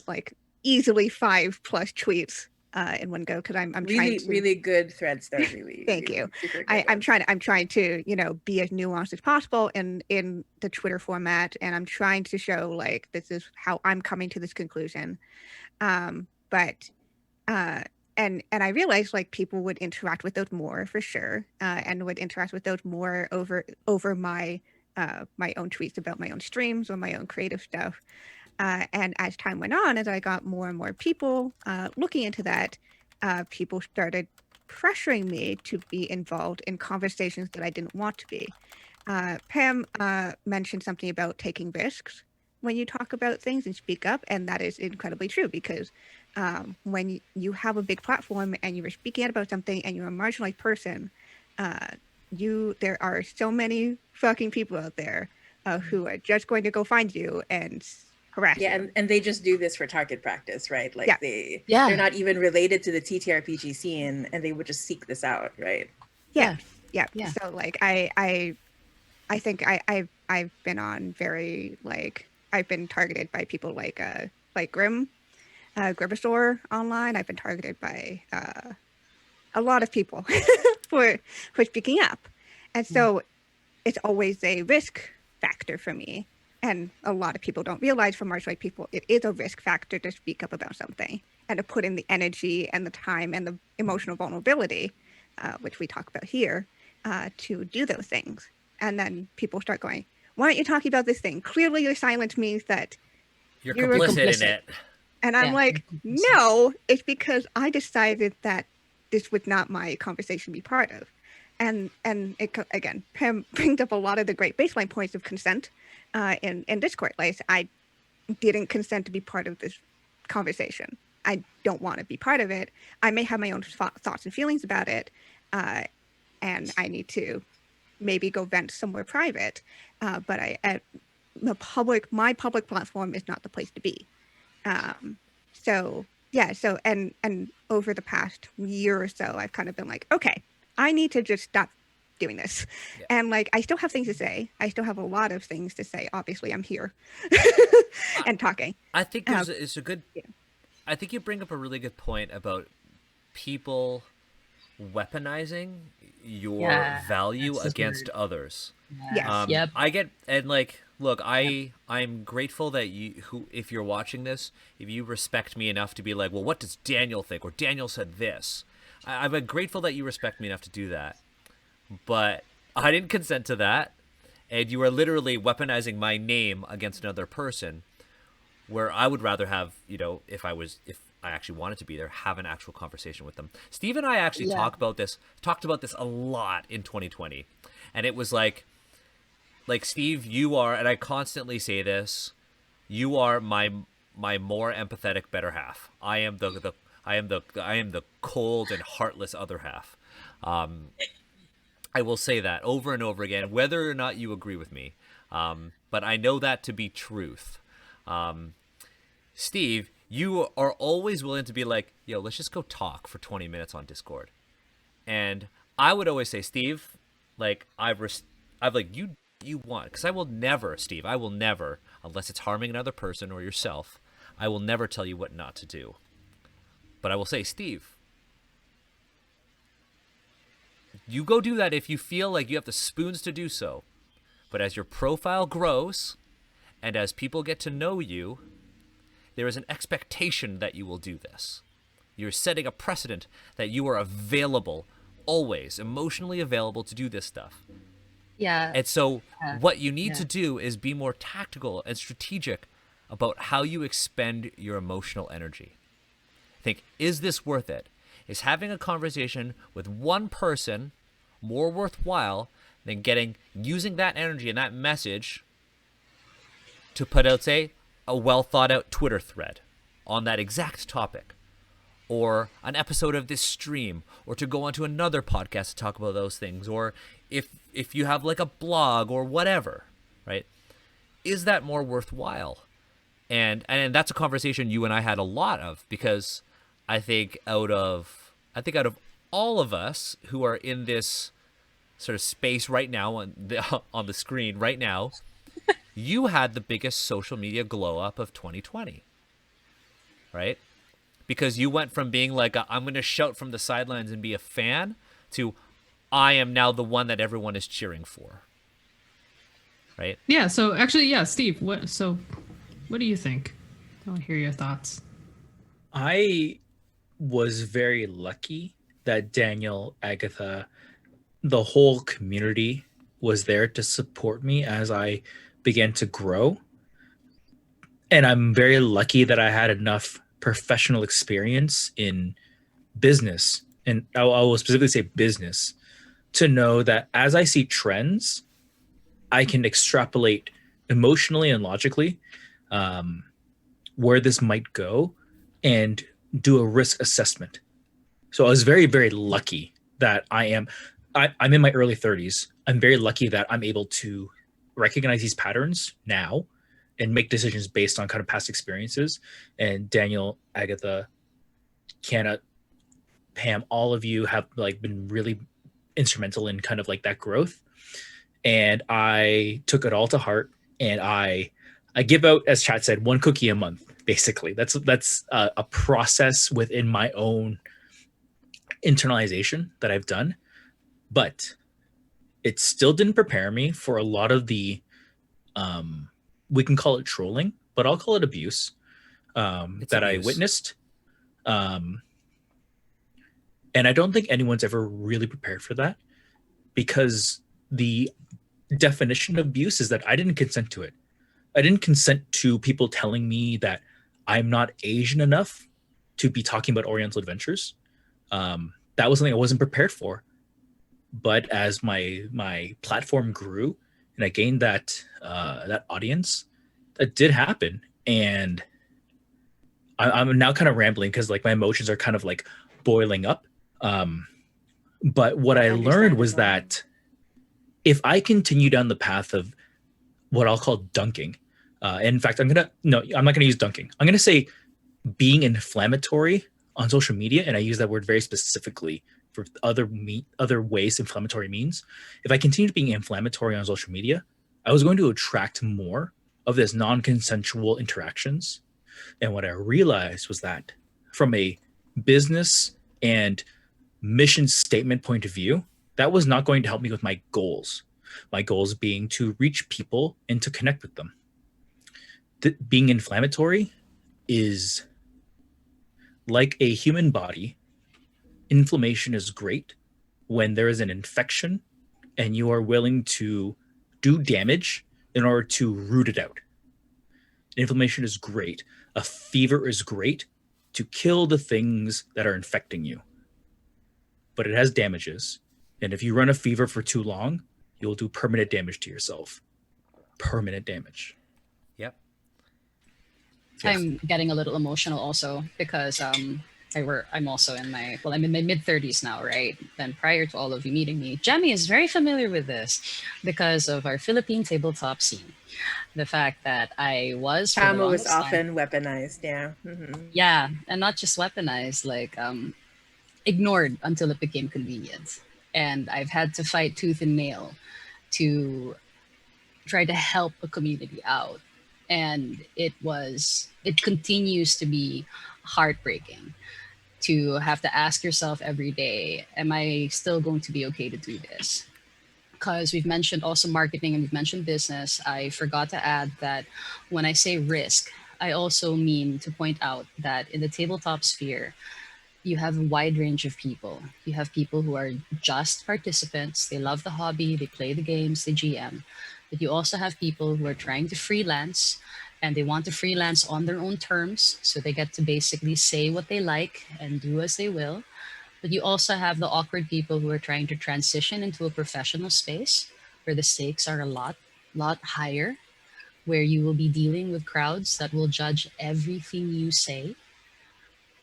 like easily 5+ tweets in one go because I'm Really, trying to, really good threads, though. Really, Thank really you. super good I'm ones. trying to, you know, be as nuanced as possible in the Twitter format, and I'm trying to show like this is how I'm coming to this conclusion. But and I realized like people would interact with those more for sure, and would interact with those more over my my own tweets about my own streams or my own creative stuff. And as time went on, as I got more and more people looking into that, people started pressuring me to be involved in conversations that I didn't want to be. Pam mentioned something about taking risks when you talk about things and speak up, and that is incredibly true because when you have a big platform and you are speaking out about something and you're a marginalized person, there are so many fucking people out there who are just going to go find you and harass Yeah, you. and they just do this for target practice, right? Like Yeah. they're not even related to the TTRPG scene, and they would just seek this out, right? Yeah. Yeah. So like I think I've been on very like I've been targeted by people like Grimasaur online. I've been targeted by a lot of people for speaking up, and so it's always a risk factor for me. And a lot of people don't realize for marginalized people, it is a risk factor to speak up about something and to put in the energy and the time and the emotional vulnerability, which we talk about here, to do those things. And then people start going, why aren't you talking about this thing? Clearly your silence means that You're You're complicit in complicit. it. and I'm Yeah, like, you're complicit. no, it's because I decided that this would not my conversation be part of. And it again, Pam brings up a lot of the great baseline points of consent in Discord. Like I didn't consent to be part of this conversation. I don't want to be part of it. I may have my own thoughts and feelings about it, and I need to maybe go vent somewhere private. But my public platform is not the place to be. So yeah, so and over the past year or so, I've kind of been like, okay, I need to just stop doing this. Yeah. And like, I still have things to say. I still have a lot of things to say. Obviously, I'm here and talking. I think it's a good. Yeah. I think you bring up a really good point about people weaponizing your Yeah, value that's the against word. others. Yes. Yep. I get and like look, I'm grateful that if you're watching this, if you respect me enough to be like, well, what does Daniel think? Or Daniel said this. I'm grateful that you respect me enough to do that. But I didn't consent to that, and you are literally weaponizing my name against another person. Where I would rather have, if I actually wanted to be there, have an actual conversation with them. Steve and I actually Yeah. talked about this a lot in 2020, and it was like Steve, you are, and I constantly say this, you are my more empathetic better half. I am the cold and heartless other half. I will say that over and over again, whether or not you agree with me. But I know that to be truth. Steve, you are always willing to be like, yo, let's just go talk for 20 minutes on Discord. And I would always say, Steve, like, I've like, you you want. Because I will never, Steve, I will never, unless it's harming another person or yourself, I will never tell you what not to do. But I will say, Steve, you go do that if you feel like you have the spoons to do so. But as your profile grows and as people get to know you, there is an expectation that you will do this. You're setting a precedent that you are available, always emotionally available to do this stuff. Yeah. And so what you need yeah. to do is be more tactical and strategic about how you expend your emotional energy. Think, is this worth it? Is having a conversation with one person more worthwhile than using that energy and that message to put out, say, a well thought out Twitter thread on that exact topic, or an episode of this stream, or to go onto another podcast to talk about those things, or if you have like a blog or whatever, right? Is that more worthwhile? And that's a conversation you and I had a lot of, because I think out of all of us who are in this sort of space right now on the screen right now, you had the biggest social media glow up of 2020, right? Because you went from being like, I'm going to shout from the sidelines and be a fan, to I am now the one that everyone is cheering for, right? Yeah. So actually, yeah, Steve, what do you think? I want to hear your thoughts. I was very lucky that Daniel, Agatha, the whole community was there to support me as I began to grow. And I'm very lucky that I had enough professional experience in business, and I will specifically say business, to know that as I see trends, I can extrapolate emotionally and logically where this might go and do a risk assessment. So I was very, very lucky that I'm in my early 30s. I'm very lucky that I'm able to recognize these patterns now and make decisions based on kind of past experiences. And Daniel, Agatha, Kiana, Pam, all of you have like been really instrumental in kind of like that growth. And I took it all to heart, and I give out, as Chat said, one cookie a month. Basically, that's a process within my own internalization that I've done, but it still didn't prepare me for a lot of the we can call it trolling, but I'll call it abuse that I witnessed. And I don't think anyone's ever really prepared for that, because the definition of abuse is that I didn't consent to it. I didn't consent to people telling me that I'm not Asian enough to be talking about Oriental adventures. That was something I wasn't prepared for. But as my platform grew and I gained that audience, that did happen. And I'm now kind of rambling because like my emotions are kind of like boiling up. But what I learned was that if I continue down the path of what I'll call dunking, in fact, I'm not going to use dunking. I'm going to say being inflammatory on social media, and I use that word very specifically for other ways inflammatory means. If I continued being inflammatory on social media, I was going to attract more of this non-consensual interactions. And what I realized was that from a business and mission statement point of view, that was not going to help me with my goals. My goals being to reach people and to connect with them. Being inflammatory is like a human body. Inflammation is great when there is an infection and you are willing to do damage in order to root it out. Inflammation is great. A fever is great to kill the things that are infecting you. But it has damages. And if you run a fever for too long, you'll do permanent damage to yourself. Permanent damage. Yep. Yes. I'm getting a little emotional also because I'm also in my mid-30s now, right? Then prior to all of you meeting me, Jamie is very familiar with this because of our Philippine tabletop scene. The fact that I was Tama was often weaponized, yeah. Mm-hmm. Yeah, and not just weaponized, like ignored until it became convenient. And I've had to fight tooth and nail to try to help a community out. And it continues to be heartbreaking to have to ask yourself every day, am I still going to be okay to do this? Because we've mentioned also marketing and we've mentioned business. I forgot to add that when I say risk, I also mean to point out that in the tabletop sphere, you have a wide range of people. You have people who are just participants. They love the hobby, they play the games, they GM. But you also have people who are trying to freelance and they want to freelance on their own terms. So they get to basically say what they like and do as they will. But you also have the awkward people who are trying to transition into a professional space where the stakes are a lot higher, where you will be dealing with crowds that will judge everything you say.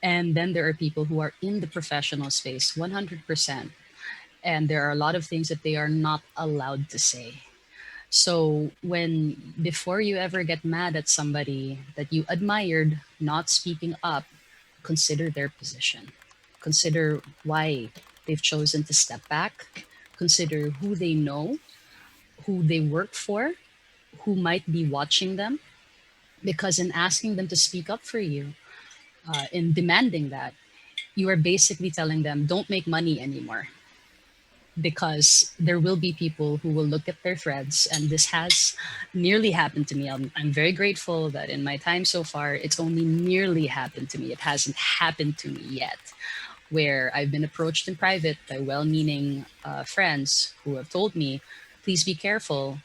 And then there are people who are in the professional space 100%. And there are a lot of things that they are not allowed to say. So before you ever get mad at somebody that you admired not speaking up, consider their position. Consider why they've chosen to step back. Consider who they know, who they work for, who might be watching them. Because in asking them to speak up for you, in demanding that, you are basically telling them, don't make money anymore. Because there will be people who will look at their threads, and this has nearly happened to me. I'm very grateful that in my time so far, it's only nearly happened to me. It hasn't happened to me yet, where I've been approached in private by well-meaning friends who have told me, please be careful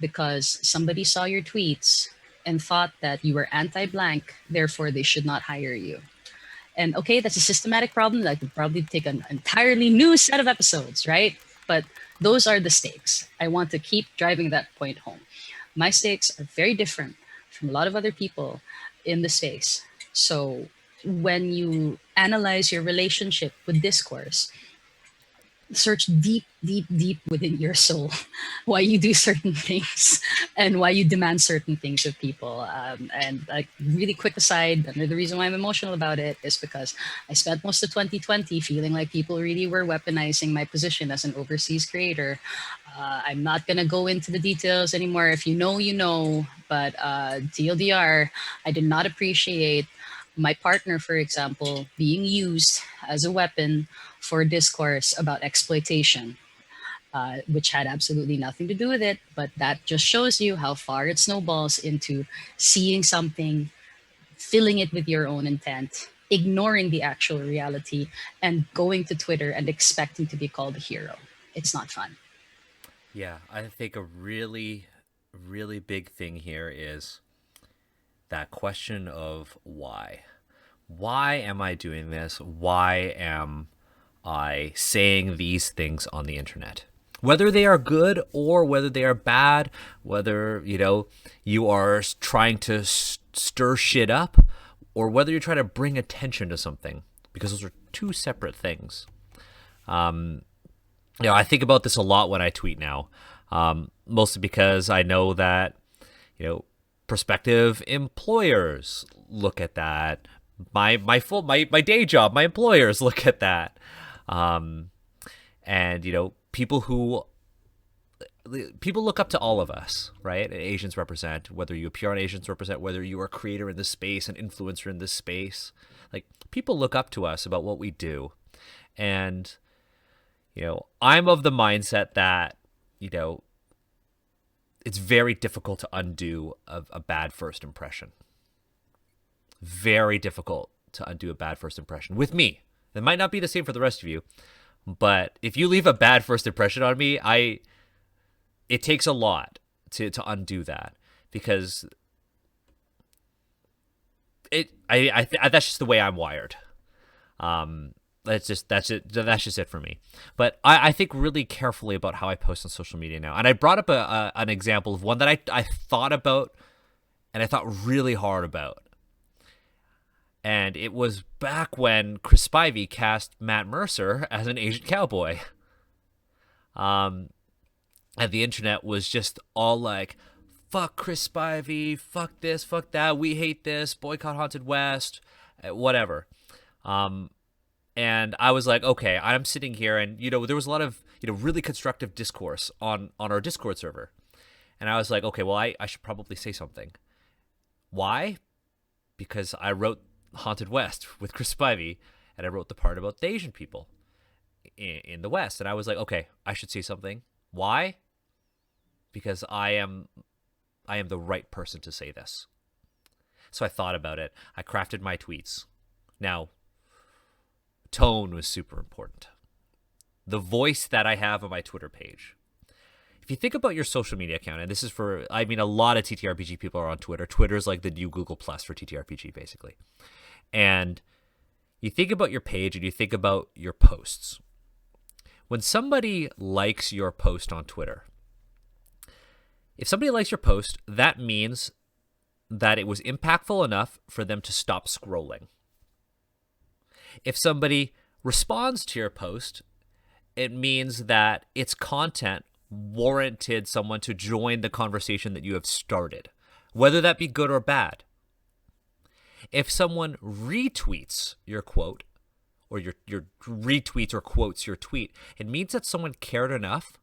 because somebody saw your tweets and thought that you were anti-blank, therefore they should not hire you. And okay, that's a systematic problem that could probably take an entirely new set of episodes, right? But those are the stakes. I want to keep driving that point home. My stakes are very different from a lot of other people in the space. So when you analyze your relationship with discourse, search deep, deep, deep within your soul why you do certain things and why you demand certain things of people. And like really quick aside, another reason why I'm emotional about it is because I spent most of 2020 feeling like people really were weaponizing my position as an overseas creator. I'm not going to go into the details anymore. If you know, you know, but TLDR, I did not appreciate my partner, for example, being used as a weapon for discourse about exploitation, which had absolutely nothing to do with it. But that just shows you how far it snowballs into seeing something, filling it with your own intent, ignoring the actual reality, and going to Twitter and expecting to be called a hero. It's not fun. Yeah, I think a really, really big thing here is that question of why. Why am I doing this? Why am I saying these things on the internet? Whether they are good or whether they are bad, whether, you are trying to stir shit up or whether you're trying to bring attention to something, because those are two separate things. I think about this a lot when I tweet now, mostly because I know that, prospective employers look at that. My day job, my employers look at that. And, people look up to all of us, right? Asians represent, whether you appear on Asians represent, whether you are a creator in this space, an influencer in this space, like people look up to us about what we do. And, I'm of the mindset that, it's very difficult to undo a bad first impression. Very difficult to undo a bad first impression with me. It might not be the same for the rest of you, but if you leave a bad first impression on me, it takes a lot to undo that, because that's just the way I'm wired. That's just it for me. But I think really carefully about how I post on social media now. And I brought up an example of one that I thought about and I thought really hard about. And it was back when Chris Spivey cast Matt Mercer as an Asian cowboy. And the internet was just all like, fuck Chris Spivey, fuck this, fuck that, we hate this, boycott Haunted West, whatever. And I was like, okay, I'm sitting here and, there was a lot of, really constructive discourse on our Discord server. And I was like, okay, well, I should probably say something. Why? Because I wrote Haunted West with Chris Spivey, and I wrote the part about the Asian people in the West. And I was like, okay, I should say something. Why? Because I am the right person to say this. So I thought about it. I crafted my tweets. Now, tone was super important. The voice that I have on my Twitter page. If you think about your social media account, and this is for, I mean, a lot of TTRPG people are on Twitter. Twitter is like the new Google Plus for TTRPG, basically. And you think about your page and you think about your posts. When somebody likes your post on Twitter, if somebody likes your post, that means that it was impactful enough for them to stop scrolling. If somebody responds to your post, it means that its content warranted someone to join the conversation that you have started, whether that be good or bad. If someone retweets your quote, or your retweets or quotes your tweet, it means that someone cared enough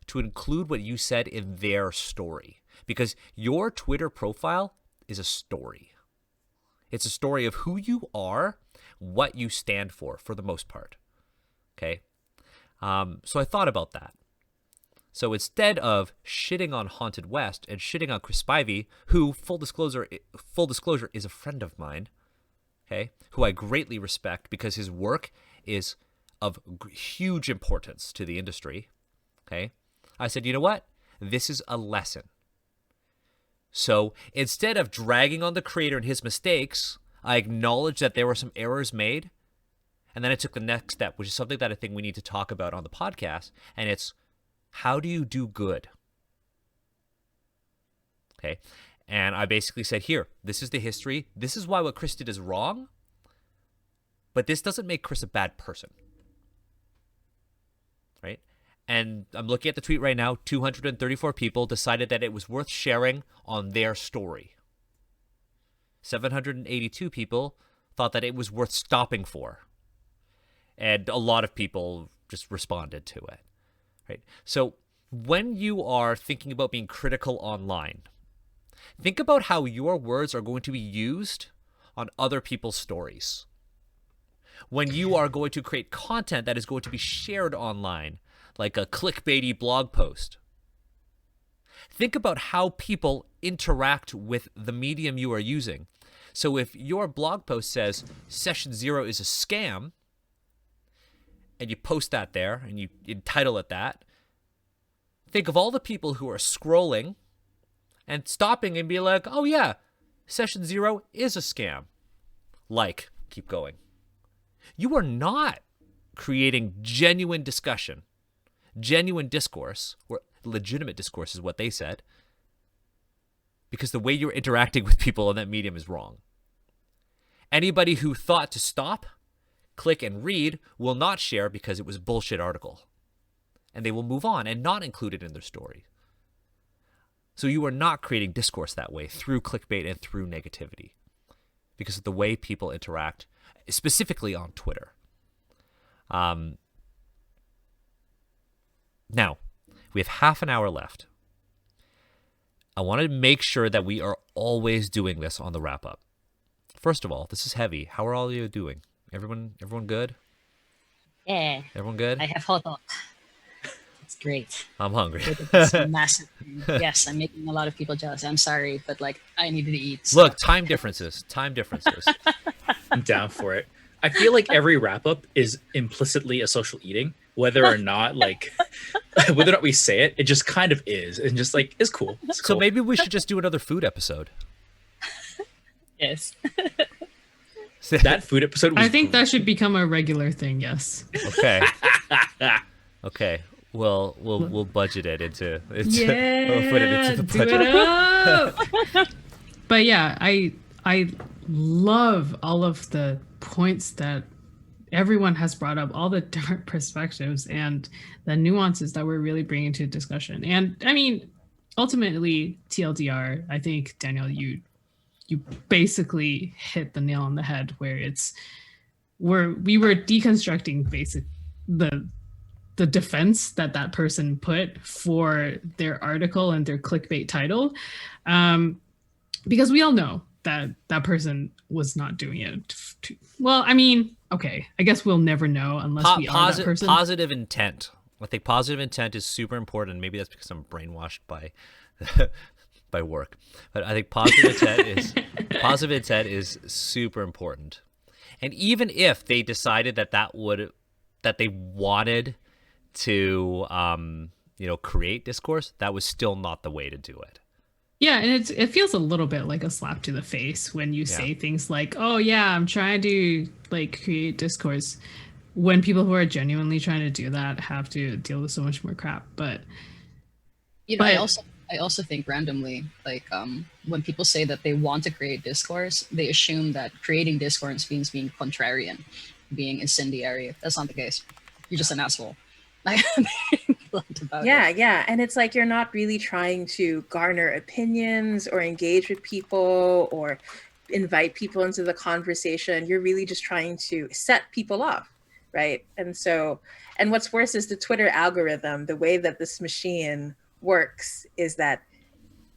to include what you said in their story, because your Twitter profile is a story. It's a story of who you are, what you stand for the most part. Okay? So I thought about that. So instead of shitting on Haunted West and shitting on Chris Spivey, who, full disclosure, is a friend of mine, okay, who I greatly respect because his work is of huge importance to the industry, okay, I said, you know what? This is a lesson. So instead of dragging on the creator and his mistakes, I acknowledged that there were some errors made, and then I took the next step, which is something that I think we need to talk about on the podcast, and it's, how do you do good? Okay. And I basically said, here, this is the history. This is why what Chris did is wrong, but this doesn't make Chris a bad person. Right? And I'm looking at the tweet right now. 234 people decided that it was worth sharing on their story. 782 people thought that it was worth stopping for. And a lot of people just responded to it. Right? So when you are thinking about being critical online, think about how your words are going to be used on other people's stories. When you are going to create content that is going to be shared online, like a clickbaity blog post, think about how people interact with the medium you are using. So if your blog post says Session Zero is a scam, and you post that there, and you entitle it that, think of all the people who are scrolling and stopping and be like, oh yeah, Session Zero is a scam. Like, keep going. You are not creating genuine discussion, genuine discourse, or legitimate discourse is what they said, because the way you're interacting with people on that medium is wrong. Anybody who thought to stop, click and read will not share because it was a bullshit article. And they will move on and not include it in their story. So you are not creating discourse that way through clickbait and through negativity because of the way people interact, specifically on Twitter. Now, we have half an hour left. I want to make sure that we are always doing this on the wrap up. First of all, this is heavy. How are all of you doing? Everyone good? Yeah. Everyone good? I have hot dog. It's great. I'm hungry. It's massive. Yes, I'm making a lot of people jealous. I'm sorry, but like I needed to eat. So. Look, time differences. I'm down for it. I feel like every wrap up is implicitly a social eating, whether or not we say it. It just kind of is, and just like it's cool. It's cool. So maybe we should just do another food episode. Yes. That food episode was I think that should become a regular thing. Yes. Okay. Okay. We'll budget it into Yeah, we'll put it into the do budget. it up. But yeah, I love all of the points that everyone has brought up, all the different perspectives and the nuances that we're really bringing to discussion. And I mean, ultimately, TLDR, I think, Daniel, you basically hit the nail on the head where we were deconstructing the the defense that person put for their article and their clickbait title, because we all know that that person was not doing it well. I mean, okay, I guess we'll never know unless we are that person. Positive intent. I think positive intent is super important. Maybe that's because I'm brainwashed by by work, but I think positive intent is super important. And even if they decided that they wanted to create discourse, that was still not the way to do it. Yeah, and it feels a little bit like a slap to the face when you say things like, "Oh yeah, I'm trying to like create discourse," when people who are genuinely trying to do that have to deal with so much more crap. But I also think randomly, like when people say that they want to create discourse, they assume that creating discourse means being contrarian, being incendiary. That's not the case. You're just an asshole. Yeah. And it's like you're not really trying to garner opinions or engage with people or invite people into the conversation. You're really just trying to set people off, right? And what's worse is the Twitter algorithm, the way that this machine works is that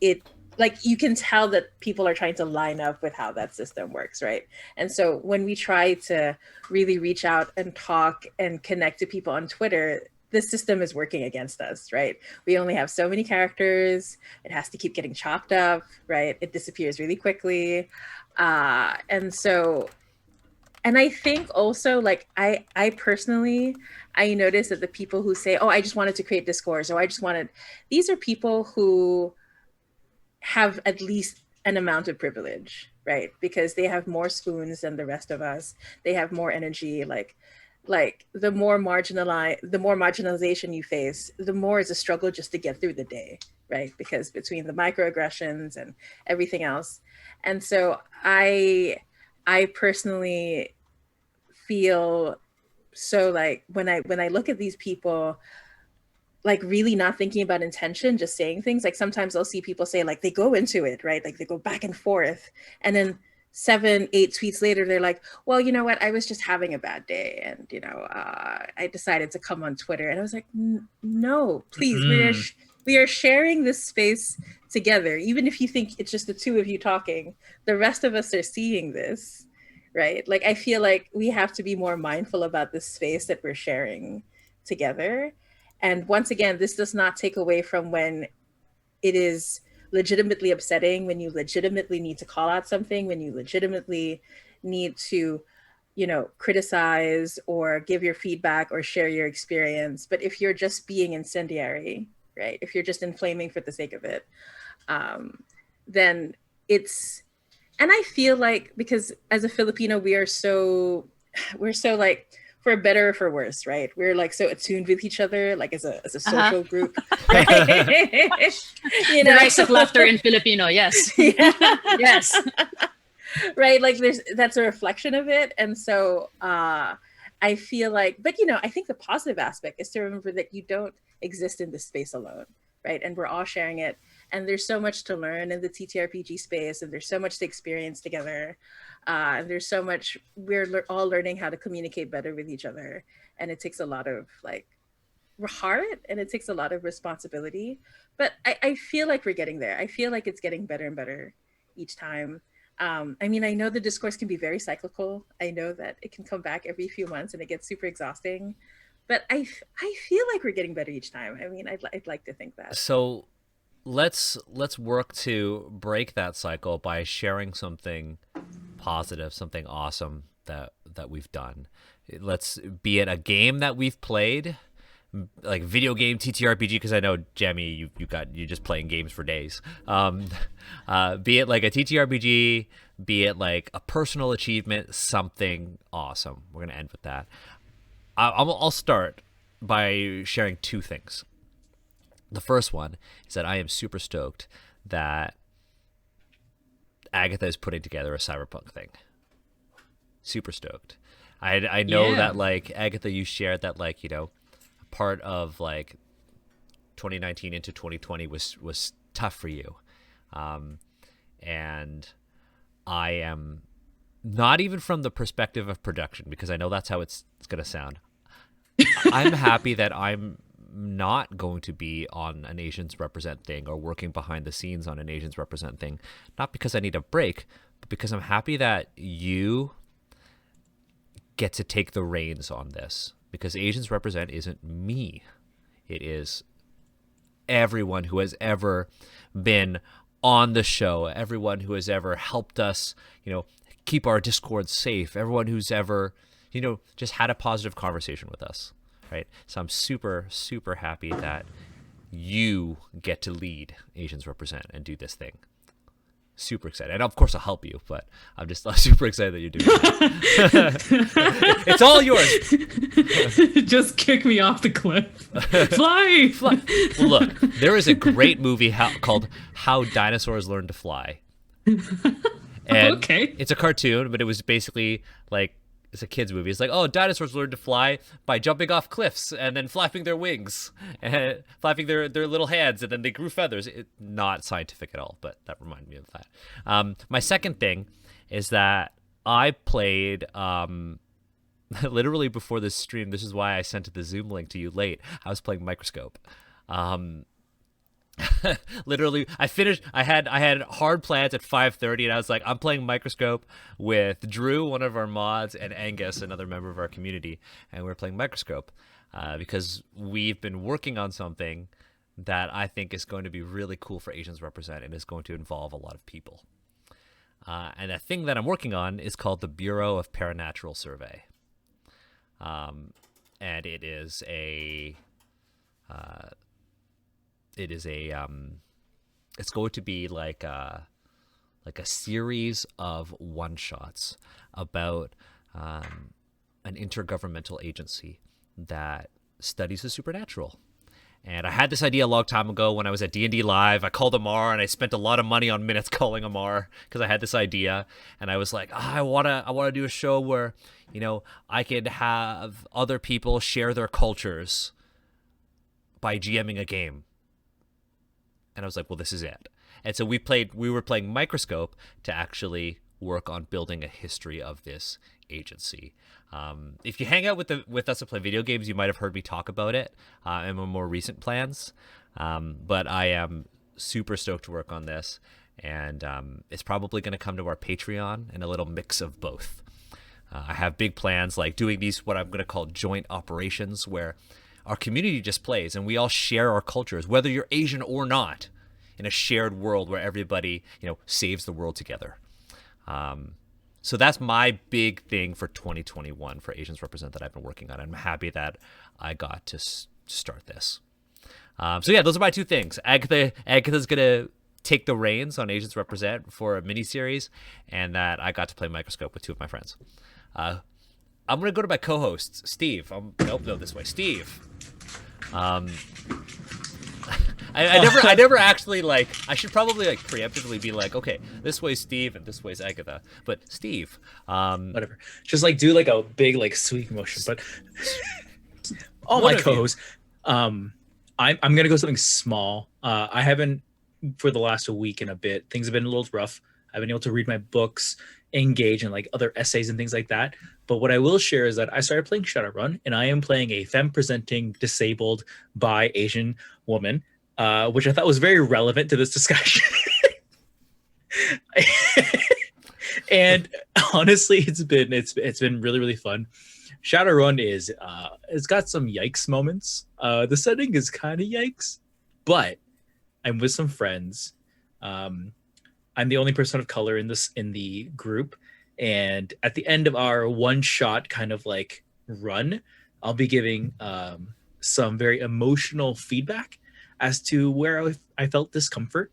it, like, you can tell that people are trying to line up with how that system works, right? And so when we try to really reach out and talk and connect to people on Twitter, this system is working against us, right? We only have so many characters. It has to keep getting chopped up, right? It disappears really quickly. And I think also, like, I personally, I noticed that the people who say, "Oh, I just wanted to create discourse," or these are people who have at least an amount of privilege, right? Because they have more spoons than the rest of us. They have more energy. Like the more marginalization you face, the more it's a struggle just to get through the day, right? Because between the microaggressions and everything else. And so I personally feel so, like, when I look at these people, like, really not thinking about intention, just saying things, like sometimes I'll see people say, like, they go into it, right? Like they go back and forth, and then 7-8 tweets later, they're like, "Well, you know what? I was just having a bad day, and I decided to come on Twitter." And I was like, "No, please, we are sharing this space together. Even if you think it's just the two of you talking, the rest of us are seeing this, right?" Like, I feel like we have to be more mindful about this space that we're sharing together. And once again, this does not take away from when it is legitimately upsetting, when you legitimately need to call out something, when you legitimately need to, criticize or give your feedback or share your experience. But if you're just being incendiary, right? If you're just inflaming for the sake of it, then it's, and I feel like, because as a Filipino, we're so like, for better or for worse, right? We're like so attuned with each other, like as a social group. Right? The rise of laughter in Filipino, yes. Yes. Right, like that's a reflection of it. And so I feel like, but I think the positive aspect is to remember that you don't exist in this space alone, right? And we're all sharing it. And there's so much to learn in the TTRPG space, and there's so much to experience together. And there's so much, we're all learning how to communicate better with each other. And it takes a lot of heart, and it takes a lot of responsibility. But I feel like we're getting there. I feel like it's getting better and better each time. I mean, I know the discourse can be very cyclical. I know that it can come back every few months and it gets super exhausting. But I feel like we're getting better each time. I mean, I'd like to think that. So let's work to break that cycle by sharing something positive, something awesome that we've done. Let's be it a game that we've played, like video game TTRPG, because I know, Jamie, you're just playing games for days. Be it like a TTRPG, be it like a personal achievement, something awesome. We're gonna end with that. I'll start by sharing two things. The first one is that I am super stoked that Agatha is putting together a cyberpunk thing. Super stoked. I know that, like, Agatha, you shared that, like, part of like 2019 into 2020 was tough for you, and I am not even from the perspective of production, because I know that's how it's gonna sound. I'm happy that I'm not going to be on an Asians Represent thing or working behind the scenes on an Asians Represent thing, not because I need a break, but because I'm happy that you get to take the reins on this, because Asians Represent isn't me. It is everyone who has ever been on the show, everyone who has ever helped us, keep our Discord safe, everyone who's ever, just had a positive conversation with us, right? So I'm super, super happy that you get to lead Asians Represent and do this thing. Super excited. And of course I'll help you, but I'm super excited that you're doing it. It's all yours. Just kick me off the cliff. Fly! Fly. Well, look, there is a great movie called How Dinosaurs Learned to Fly. And okay. It's a cartoon, but it was basically like, it's a kid's movie. It's like, oh, dinosaurs learned to fly by jumping off cliffs and then flapping their wings and flapping their little hands, and then they grew feathers. Not scientific at all, but that reminded me of that. My second thing is that I played literally before this stream. This is why I sent the Zoom link to you late. I was playing Microscope. Literally, I had hard plans at 5:30, and I was like, I'm playing Microscope with Drew, one of our mods, and Angus, another member of our community, and we're playing Microscope because we've been working on something that I think is going to be really cool for Asians Represent and is going to involve a lot of people. And the thing that I'm working on is called the Bureau of Paranatural Survey, and it is a it's going to be like a series of one-shots about an intergovernmental agency that studies the supernatural. And I had this idea a long time ago when I was at D&D Live. I called Amar, and I spent a lot of money on minutes calling Amar because I had this idea. And I was like, I wanna do a show where, I could have other people share their cultures by GMing a game. And I was like, well, this is it. And so we were playing Microscope to actually work on building a history of this agency. If you hang out with us to play video games, you might have heard me talk about it in my more recent plans. But I am super stoked to work on this. And it's probably going to come to our Patreon and a little mix of both. I have big plans like doing these, what I'm going to call joint operations, where our community just plays and we all share our cultures, whether you're Asian or not, in a shared world where everybody, saves the world together. So that's my big thing for 2021 for Asians Represent that I've been working on. I'm happy that I got to start this. So yeah, those are my two things. Agatha's going to take the reins on Asians Represent for a mini-series, and that I got to play Microscope with two of my friends. I'm going to go to my co-host, Steve. This way. Steve. I never actually I should probably preemptively be like, okay, this way's Steve and this way's Agatha. But Steve, whatever. Just do a big sweep motion. But all my co-hosts, I'm gonna go something small. I haven't for the last week and a bit. Things have been a little rough. I've been able to read my books, engage in other essays and things like that. But what I will share is that I started playing Shadowrun, and I am playing a femme-presenting, disabled, bi Asian woman, which I thought was very relevant to this discussion. And honestly, it's been really, really fun. Shadowrun is it's got some yikes moments. The setting is kind of yikes, but I'm with some friends. I'm the only person of color in the group, and at the end of our one shot kind of run, I'll be giving some very emotional feedback as to where I felt discomfort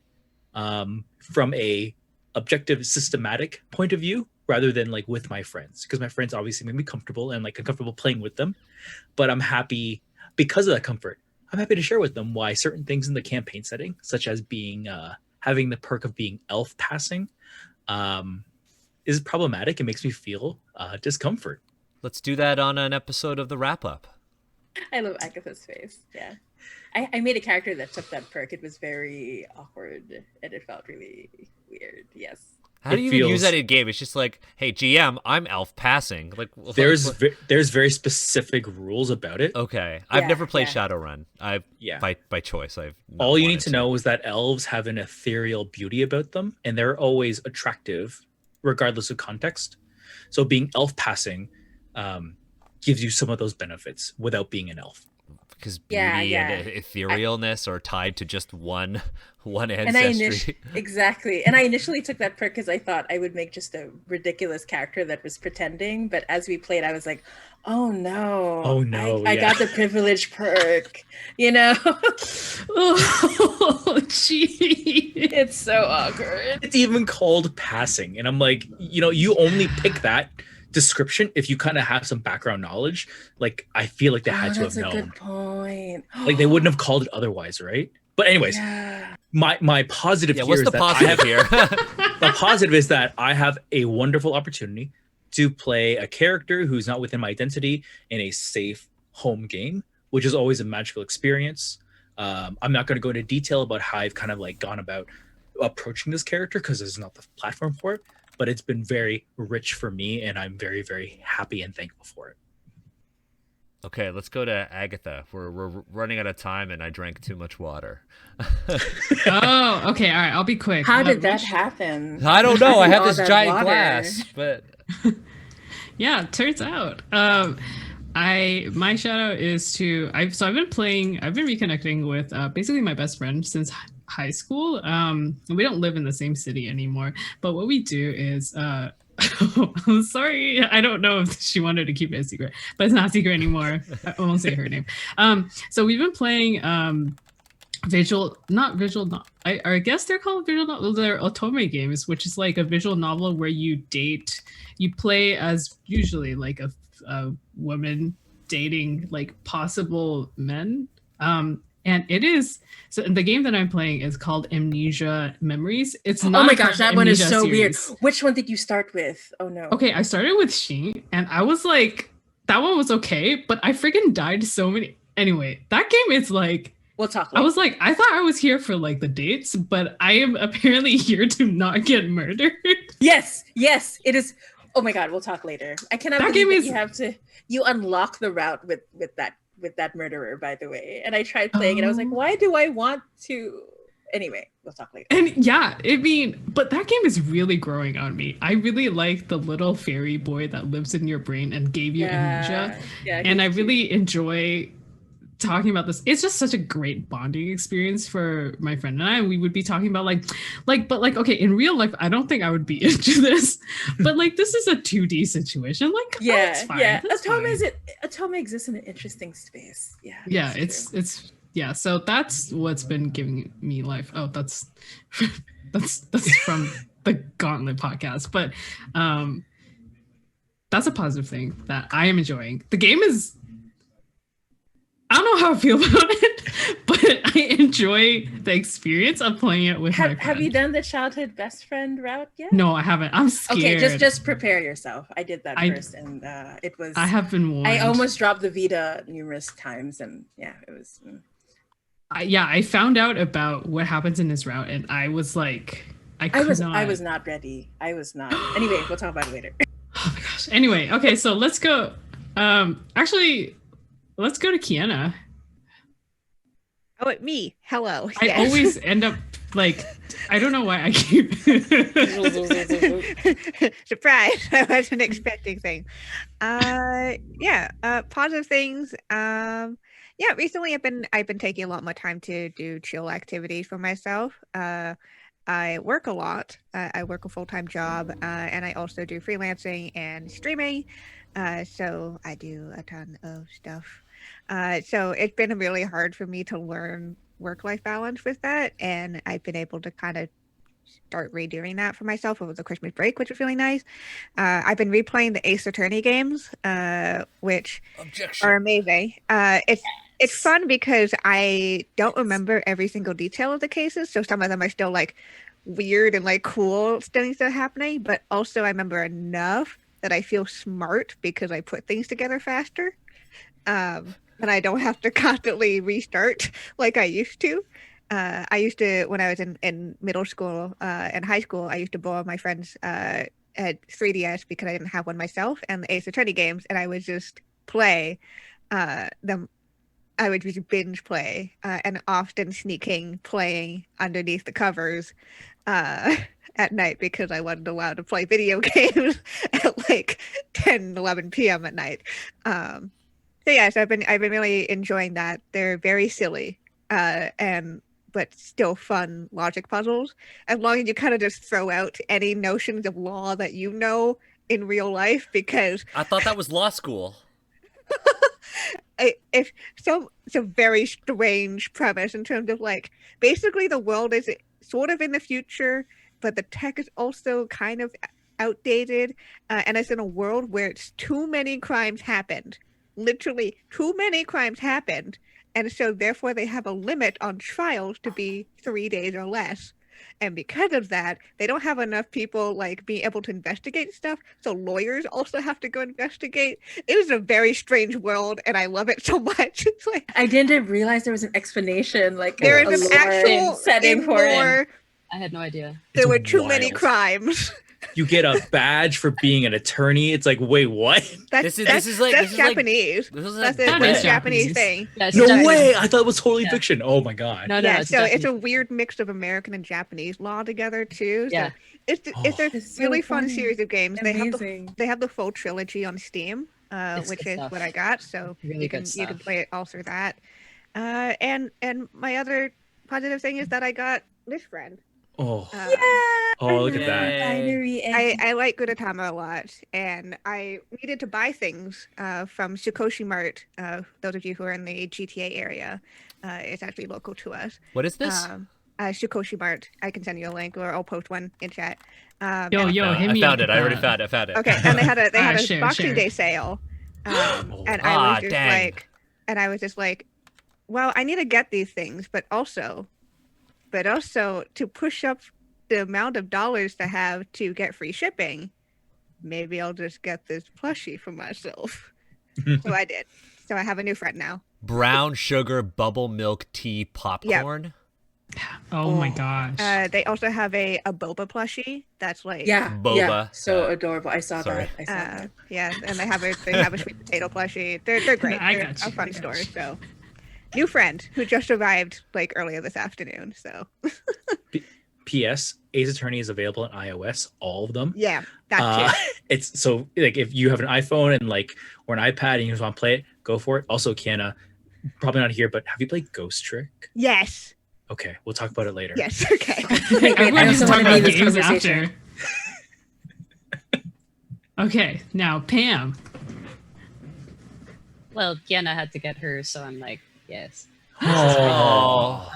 from a objective, systematic point of view, rather than with my friends, because my friends obviously make me comfortable and I'm comfortable playing with them. But I'm happy because of that comfort. I'm happy to share with them why certain things in the campaign setting, such as being having the perk of being elf passing, is problematic. It makes me feel discomfort. Let's do that on an episode of the wrap up. I love Agatha's face. Yeah. I made a character that took that perk. It was very awkward and it felt really weird. Yes. How do It you even use feels- that in game? It's just like, hey, GM, I'm elf passing. Like, there's very specific rules about it. okay. I've Yeah, never played yeah. Shadowrun. Yeah. By choice. I've not All you need wanted to know is that elves have an ethereal beauty about them, and they're always attractive, regardless of context. So being elf passing gives you some of those benefits without being an elf. because Yeah, beauty yeah. and etherealness are tied to just one And ancestry. exactly. And I initially took that perk because I thought I would make just a ridiculous character that was pretending. But as we played, I was like, oh no. Oh, no, I yeah. got the privilege perk. You know? Oh, gee. It's so awkward. It's even called passing, and I'm like, you only pick that description if you kind of have some background knowledge. Like, I feel like they had to have That's a known. good point. Like, they wouldn't have called it otherwise, right? But anyways, Yeah. my positive Yeah, here what's is the that I positive have, here? the positive is that I have a wonderful opportunity to play a character who's not within my identity in a safe home game, which is always a magical experience. I'm not going to go into detail about how I've kind of like gone about approaching this character because there's not the platform for it, but it's been very rich for me, and I'm very, very happy and thankful for it. Okay, let's go to Agatha. We're running out of time, and I drank too much water. Oh, okay. All right. I'll be quick. How did my that happen? I don't know. I have All this that giant water. glass, but Yeah, it turns out. My shout out is to I've been reconnecting with basically my best friend since high school. We don't live in the same city anymore, but what we do is I'm sorry, I don't know if she wanted to keep it a secret, but it's not a secret anymore. I won't say her name. So we've been playing I guess they're called visual novels. They're otome games, which is like a visual novel where you play as usually like a woman dating like possible men. And it is so the game that I'm playing is called Amnesia Memories. It's not Oh my gosh, that one is Amnesia so series. weird. Which one did you start with? Oh no. Okay, I started with She, and I was like, that one was okay, but I freaking died so many. Anyway, that game is like, We'll talk I later. was like, I thought I was here for like the dates, but I am apparently here to not get murdered. Yes, it is. Oh my god, we'll talk later. I cannot That believe game that is- you unlock the route with that murderer, by the way. And I tried playing and I was like, Oh. why do I want to? Anyway, we'll talk later. And yeah, but that game is really growing on me. I really like the little fairy boy that lives in your brain and gave you amnesia. Yeah, And I he's really enjoy talking about this. It's just such a great bonding experience for my friend and I. We would be talking about okay, in real life, I don't think I would be into this, but like this is a 2D situation. Like, cute. that's fine. That's fine. Atome exists in an interesting space. Yeah. Yeah, that's true. it's yeah. So that's what's been giving me life. Oh, that's that's from the Gauntlet podcast, but that's a positive thing that I am enjoying. The game is. I don't know how I feel about it, but I enjoy the experience of playing it with my friend. Have you done the childhood best friend route yet? No, I haven't. I'm scared. Okay, just prepare yourself. I did that first, and it was. I have been warned. I almost dropped the Vita numerous times, and yeah, it was. I found out about what happens in this route, and I was like, I was not ready. I was not. Anyway, we'll talk about it later. Oh my gosh. Anyway, okay, so let's go. Actually, let's go to Kiana. Oh, me. Hello. I Yes. always end up like, I don't know why I keep. Surprise! I wasn't expecting things. Positive things. Recently I've been taking a lot more time to do chill activities for myself. I work a lot. I work a full-time job, and I also do freelancing and streaming. So I do a ton of stuff. So it's been really hard for me to learn work-life balance with that, and I've been able to kind of start redoing that for myself over the Christmas break, which was really nice. I've been replaying the Ace Attorney games, which are amazing. It's fun because I don't remember every single detail of the cases, so some of them are still like weird and like cool things that are happening, but also I remember enough that I feel smart because I put things together faster. And I don't have to constantly restart like I used to. I used to, when I was in middle school and high school, I used to borrow my friends at 3DS because I didn't have one myself, and the Ace Attorney games, and I would just play them. I would just binge play and often sneaking playing underneath the covers at night because I wasn't allowed to play video games at like 10, 11 p.m. at night. So yes, I've been really enjoying that. They're very silly but still fun logic puzzles. As long as you kind of just throw out any notions of law that you know in real life, because I thought that was law school. it's a very strange premise in terms of like basically the world is sort of in the future, but the tech is also kind of outdated, and it's in a world where it's too many crimes happened, literally too many crimes happened, and so therefore they have a limit on trials to be 3 days or less. And because of that, they don't have enough people like being able to investigate stuff. So lawyers also have to go investigate. It was a very strange world, and I love it so much. It's like I didn't realize there was an explanation, like there a is an lore actual setting for it. lore. I had no idea. There It's were too many wild. crimes. You get a badge for being an attorney. It's like, wait, what? This is like Japanese. This is That's like a That is Japanese Japanese. thing. Yeah, it's No Japanese. way! I thought it was totally Yeah. fiction. Oh my god. No, Yeah, it's so it's a Japanese. weird mix of American and Japanese law together too. So Yeah. it's Oh. a It's so really fun funny. series of games. Amazing. They have the full trilogy on Steam, It's which good is stuff. what I got. So Really you can good you can stuff. play it all through that. And my other positive thing is that I got this friend. Oh. Uh, Oh, look at that. Yay. Binary I like Gudetama a lot, and I needed to buy things from Sukoshi Mart. Those of you who are in the GTA area, it's actually local to us. What is this? Sukoshi Mart. I can send you a link, or I'll post one in chat. Yo, and- hit I me found up it. I already with found it. I found it. Okay, and they had a Share, Boxing share. Day sale, and I was just dang. like, well, I need to get these things, but also to push up the amount of dollars to have to get free shipping, maybe I'll just get this plushie for myself. So I did. So I have a new friend now. Brown sugar bubble milk tea popcorn. Oh my gosh. They also have a boba plushie that's like Yeah, Boba. yeah, so adorable. I saw Sorry. that. I saw that. yeah, and they have a sweet potato plushie. They're great. I They're got you, a fun I got store. you. So new friend who just arrived like earlier this afternoon. So P.S. Ace Attorney is available on iOS, all of them. yeah, that too. It's so like if you have an iPhone and like or an iPad and you just want to play it, go for it. Also, Kiana, probably not here, but have you played Ghost Trick? Yes. Okay, we'll talk about it later. Yes. Okay. Everyone I needs to also talk wanna be about in this games conversation. after. Okay, now Pam. Well, Kiana had to get hers, so I'm like, yes. Oh.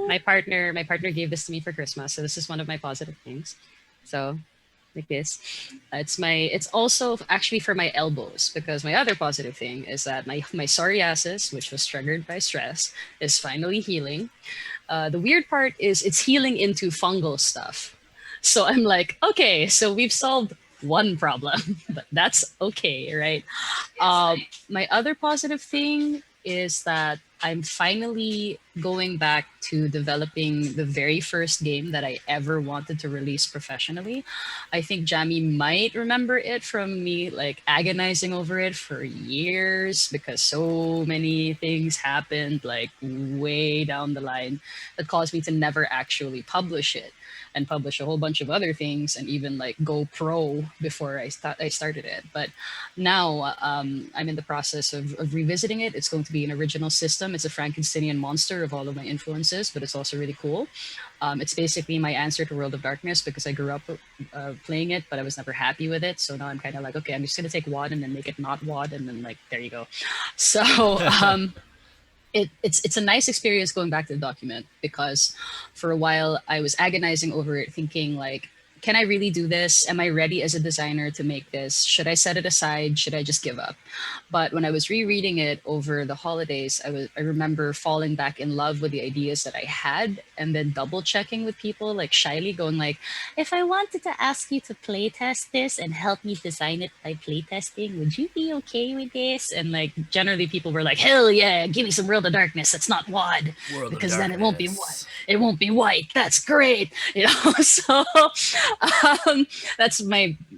My partner gave this to me for Christmas, so this is one of my positive things. So, like this, it's also actually for my elbows, because my other positive thing is that my psoriasis, which was triggered by stress, is finally healing. The weird part is it's healing into fungal stuff. So I'm like, okay, so we've solved one problem, but that's okay, right? My other positive thing is that I'm finally going back to developing the very first game that I ever wanted to release professionally. I think Jamie might remember it from me like agonizing over it for years because so many things happened like way down the line that caused me to never actually publish it and publish a whole bunch of other things and even like go pro before I started it. But now I'm in the process of revisiting it. It's going to be an original system. It's a Frankensteinian monster of all of my influences, but it's also really cool. It's basically my answer to World of Darkness because I grew up playing it, but I was never happy with it. So now I'm kind of like, okay, I'm just going to take WoD and then make it not WoD. And then like, there you go. So it's a nice experience going back to the document because for a while I was agonizing over it thinking like, can I really do this? Am I ready as a designer to make this? Should I set it aside? Should I just give up? But when I was rereading it over the holidays, I remember falling back in love with the ideas that I had, and then double checking with people, like shyly going like, if I wanted to ask you to play test this and help me design it by play testing, would you be okay with this? And like generally people were like, hell yeah, give me some World of Darkness. That's not WOD, World of because then it won't be Darkness. WOD. It won't be white. That's great. So that's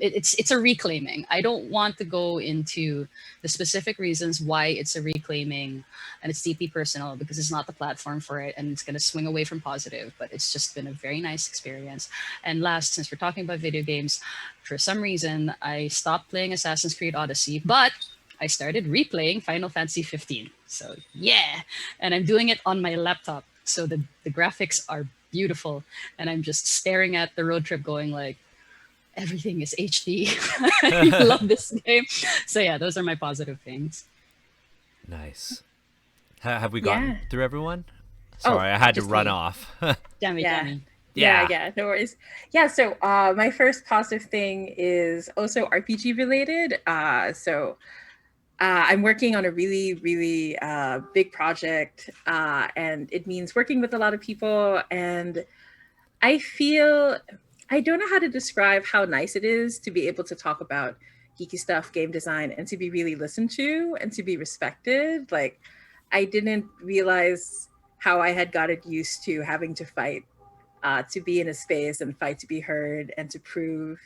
it's a reclaiming. I don't want to go into the specific reasons why it's a reclaiming, and it's deeply personal because it's not the platform for it, and it's going to swing away from positive, but it's just been a very nice experience. And last, since we're talking about video games, for some reason I stopped playing Assassin's Creed Odyssey, but I started replaying Final Fantasy 15. So yeah, and I'm doing it on my laptop. So the graphics are beautiful, and I'm just staring at the road trip going like, everything is HD. I love this game. So yeah, those are my positive things. Nice. Have we gotten Yeah. through everyone? Sorry, I had to just run me. off. Damn it, Yeah. damn it. Yeah, no worries. Yeah, so my first positive thing is also RPG related. I'm working on a really, really big project, and it means working with a lot of people. And I feel I don't know how to describe how nice it is to be able to talk about geeky stuff, game design, and to be really listened to and to be respected. Like, I didn't realize how I had gotten used to having to fight to be in a space and fight to be heard and to prove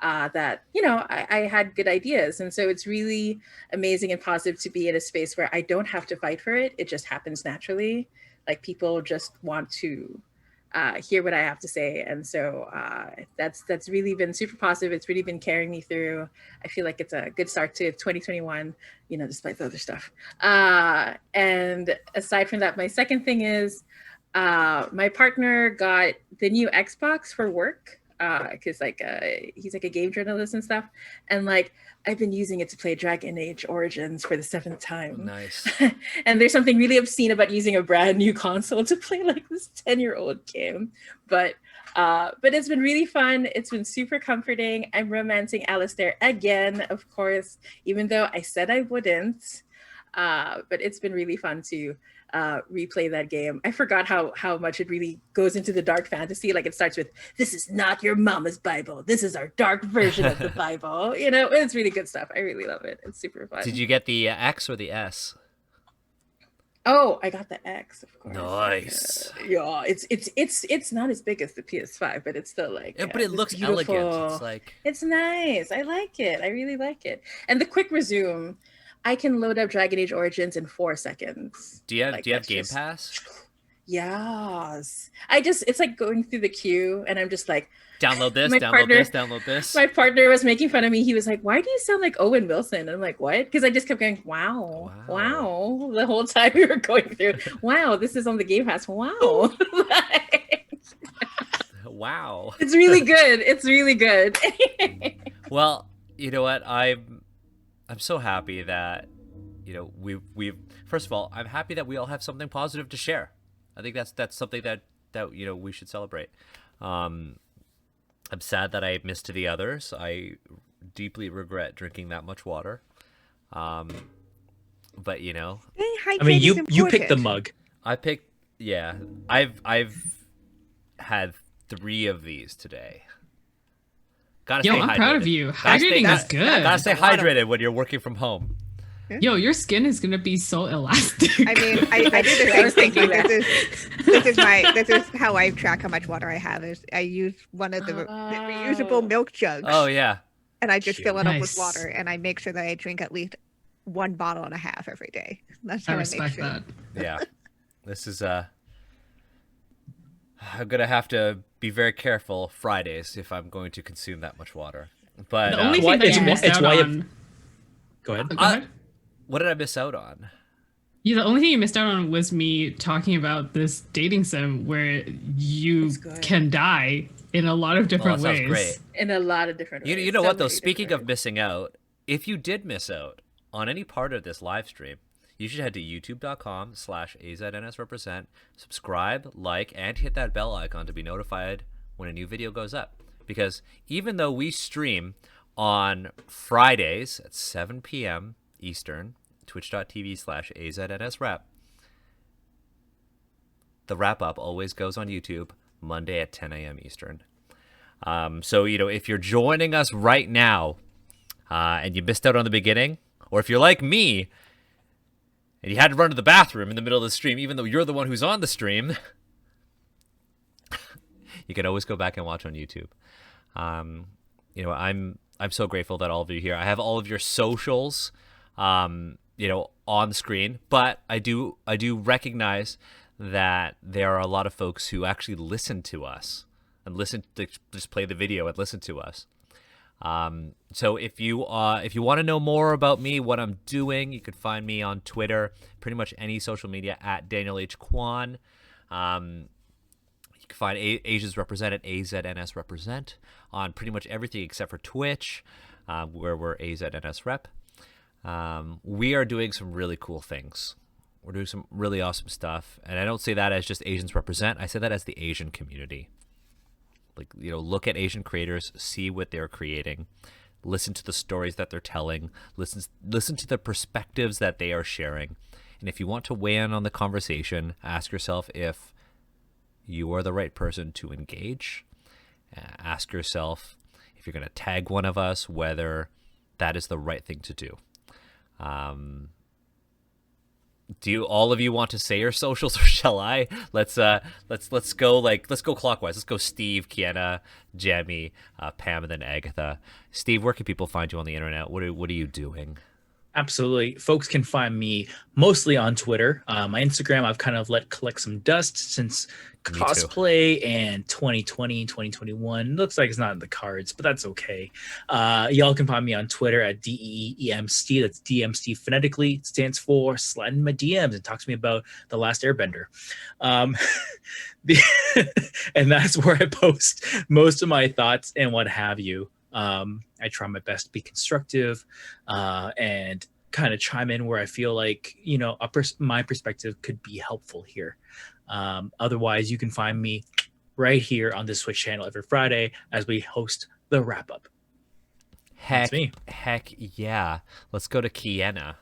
that I had good ideas. And so it's really amazing and positive to be in a space where I don't have to fight for it. It just happens naturally. Like, people just want to hear what I have to say. And so that's really been super positive. It's really been carrying me through. I feel like it's a good start to 2021, despite the other stuff. And aside from that, my second thing is my partner got the new Xbox for work. Because he's like a game journalist and stuff, and like I've been using it to play Dragon Age Origins for the 7th time. Nice. And there's something really obscene about using a brand new console to play like this 10-year-old game, but it's been really fun. It's been super comforting. I'm romancing Alistair again, of course, even though I said I wouldn't. But it's been really fun to replay that game. I forgot how much it really goes into the dark fantasy. Like, it starts with, "This is not your mama's Bible. This is our dark version of the Bible." It's really good stuff. I really love it. It's super fun. Did you get the X or the S? Oh, I got the X, of course. Nice. Yeah, it's not as big as the PS5, but it's still like. Yeah, but it this looks beautiful- elegant. It's like, It's nice. I like it. I really like it. And the quick resume, I can load up Dragon Age Origins in 4 seconds. do you have that's Game just- Pass? Yes. It's like going through the queue, and I'm just like, Download this, My download partner- this, download this. my partner was making fun of me. He was like, "Why do you sound like Owen Wilson?" And I'm like, "What?" Because I just kept going, wow, Wow. the whole time we were going through. Wow, this is on the Game Pass. Wow. Wow. It's really good. It's really good. Well, you know what? I'm so happy that we've first of all, I'm happy that we all have something positive to share. I think that's something that we should celebrate. I'm sad that I missed the others. I deeply regret drinking that much water. But Staying I hydrated mean, is you picked the important. mug. I picked, yeah. I've had 3 of these today. Gotta Yo, stay I'm proud of hydrated. you. Gotta stay- Hydrating is gotta- good. Gotta stay That's a lot of- hydrated when you're working from home. Yo, your skin is gonna be so elastic. I mean, I do the I same was thing. thinking Like, that. this is how I track how much water I have. Is I use one of the reusable milk jugs, Oh yeah. and I just fill it up with Nice. water, and I make sure that I drink at least 1.5 bottles every day. That's I how I make respect sure. that. Yeah. This is I'm gonna have to be very careful Fridays if I'm going to consume that much water. But The only why- thing that you it's- missed it's out why on. Go ahead. Go Uh, ahead. what did I miss out on? Yeah, the only thing you missed out on was me talking about this dating sim where you It's good. can die in a lot of different that sounds ways. great. In a lot of different ways. You know So what though? many Speaking different of missing out, if you did miss out on any part of this live stream, you should head to youtube.com/AZNSrepresent, subscribe, like, and hit that bell icon to be notified when a new video goes up. because even though we stream on Fridays at 7 p.m. Eastern, twitch.tv/AZNSRep, the wrap-up always goes on YouTube Monday at 10 a.m. Eastern. So, if you're joining us right now and you missed out on the beginning, or if you're like me and you had to run to the bathroom in the middle of the stream, even though you're the one who's on the stream, you can always go back and watch on YouTube. I'm so grateful that all of you are here. I have all of your socials, on the screen, but I do recognize that there are a lot of folks who actually listen to us and just play the video and listen to us. So if you want to know more about me, what I'm doing, you can find me on Twitter, pretty much any social media at Daniel H. Kwan. You can find Asians Represent at AZNS Represent on pretty much everything except for Twitch, where we're AZNS Rep. We are doing some really cool things. We're doing some really awesome stuff. And I don't say that as just Asians Represent. I say that as the Asian community. Look at Asian creators, see what they're creating, listen to the stories that they're telling, listen to the perspectives that they are sharing. And if you want to weigh in on the conversation, ask yourself if you are the right person to engage. Ask yourself if you're going to tag one of us, whether that is the right thing to do. Do all of you want to say your socials, or shall I? Let's go clockwise. Let's go Steve, Kiana, Jamie, Pam, and then Agatha. Steve, where can people find you on the internet? What are you doing? Absolutely. Folks can find me mostly on Twitter. My Instagram, I've kind of let collect some dust since cosplay and 2020, 2021. Looks like it's not in the cards, but that's okay. Y'all can find me on Twitter at DEEMST. That's DMST phonetically. It stands for slide in my DMs and talk to me about The Last Airbender. And that's where I post most of my thoughts and what have you. I try my best to be constructive and kind of chime in where I feel like, my perspective could be helpful here. Otherwise, you can find me right here on this Twitch channel every Friday as we host the wrap up. Heck yeah. Let's go to Kiana.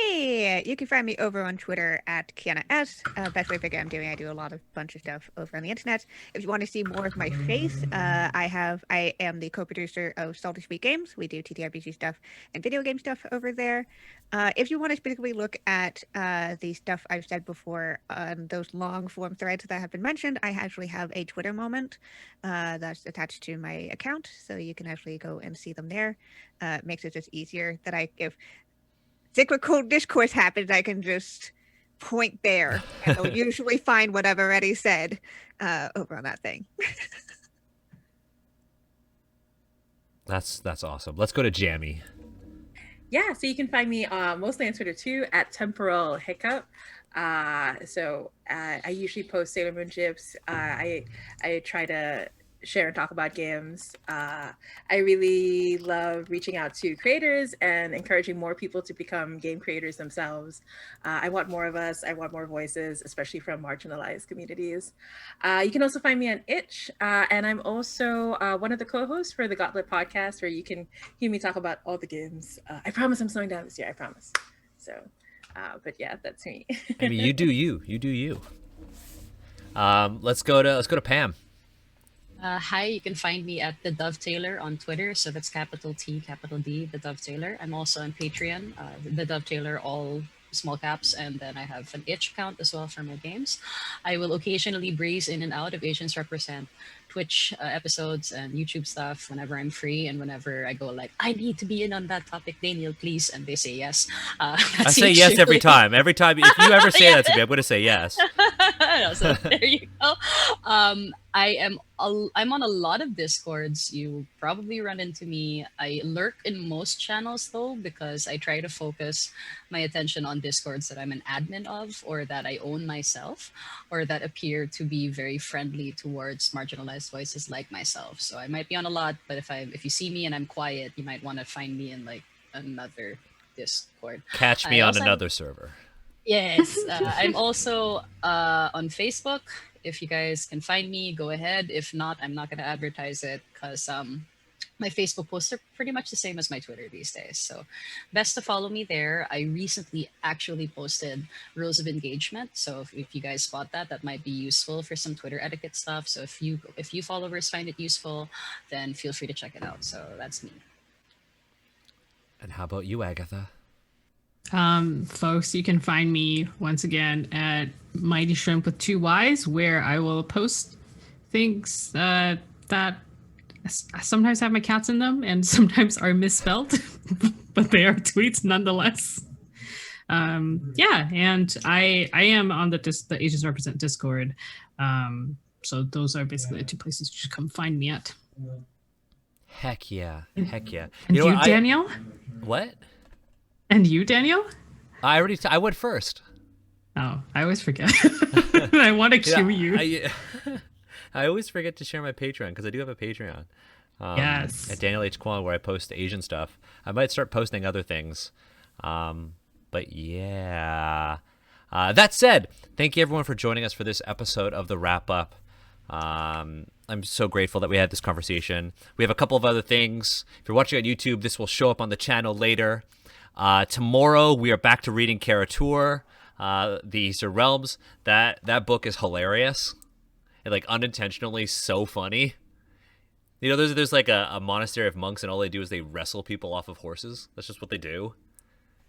Yay! You can find me over on Twitter at Kiana S. Best way to figure I'm doing. I do a bunch of stuff over on the internet. If you want to see more of my face, I am the co-producer of Salty Sweet Games. We do TTRPG stuff and video game stuff over there. If you want to specifically look at the stuff I've said before on those long form threads that have been mentioned, I actually have a Twitter moment that's attached to my account, so you can actually go and see them there. It makes it just easier that if cyclical discourse happens, I can just point there, and I'll usually find what I've already said over on that thing. That's awesome. Let's go to Jamie. Yeah, so you can find me mostly on Twitter too at Temporal Hiccup. I usually post Sailor Moon GIFs. I try to share and talk about games. I really love reaching out to creators and encouraging more people to become game creators themselves. I want more of us. I want more voices, especially from marginalized communities. You can also find me on Itch, and I'm also one of the co-hosts for the Gauntlet podcast, where you can hear me talk about all the games. I promise I'm slowing down this year. I promise. So, but yeah, that's me. I mean, you do you. Let's go to Pam. Hi, you can find me at The Dovetailer on Twitter. So that's capital T, capital D, The Dovetailer. I'm also on Patreon, The Dovetailer, all small caps. And then I have an itch account as well for my games. I will occasionally breeze in and out of Asians Represent Twitch episodes and YouTube stuff whenever I'm free, and whenever I go like, I need to be in on that topic, Daniel, please. And they say yes. I say yes every time. Every time. If you ever say that to me, I'm going to say yes. So there you go. I'm on a lot of Discords. You probably run into me. I lurk in most channels though, because I try to focus my attention on Discords that I'm an admin of, or that I own myself, or that appear to be very friendly towards marginalized voices like myself. So I might be on a lot, but if you see me and I'm quiet, you might want to find me in like another Discord. Catch me on another server. Yes, I'm also on Facebook. If you guys can find me, go ahead. If not, I'm not going to advertise it because my Facebook posts are pretty much the same as my Twitter these days. So best to follow me there. I recently actually posted rules of engagement. So if you guys spot that, that might be useful for some Twitter etiquette stuff. So if you followers find it useful, then feel free to check it out. So that's me. And how about you, Agatha? Folks, you can find me once again at Mighty Shrimp with 2 Y's, where I will post things that sometimes have my cats in them and sometimes are misspelled, but they are tweets nonetheless. Yeah, and I am on the Asians Represent Discord. So those are basically the 2 places you should come find me at. Heck yeah. Heck yeah. And know you, what, Daniel? What? And you, Daniel? I went first. Oh, I always forget. I want to cue you. I always forget to share my Patreon because I do have a Patreon. Yes. At Daniel H. Kwan, where I post Asian stuff. I might start posting other things. But yeah. That said, thank you everyone for joining us for this episode of the Wrap Up. I'm so grateful that we had this conversation. We have a couple of other things. If you're watching on YouTube, this will show up on the channel later. Tomorrow we are back to reading Karatur, the Eastern Realms. That book is hilarious. And like unintentionally so funny. You know, there's like a monastery of monks and all they do is they wrestle people off of horses. That's just what they do.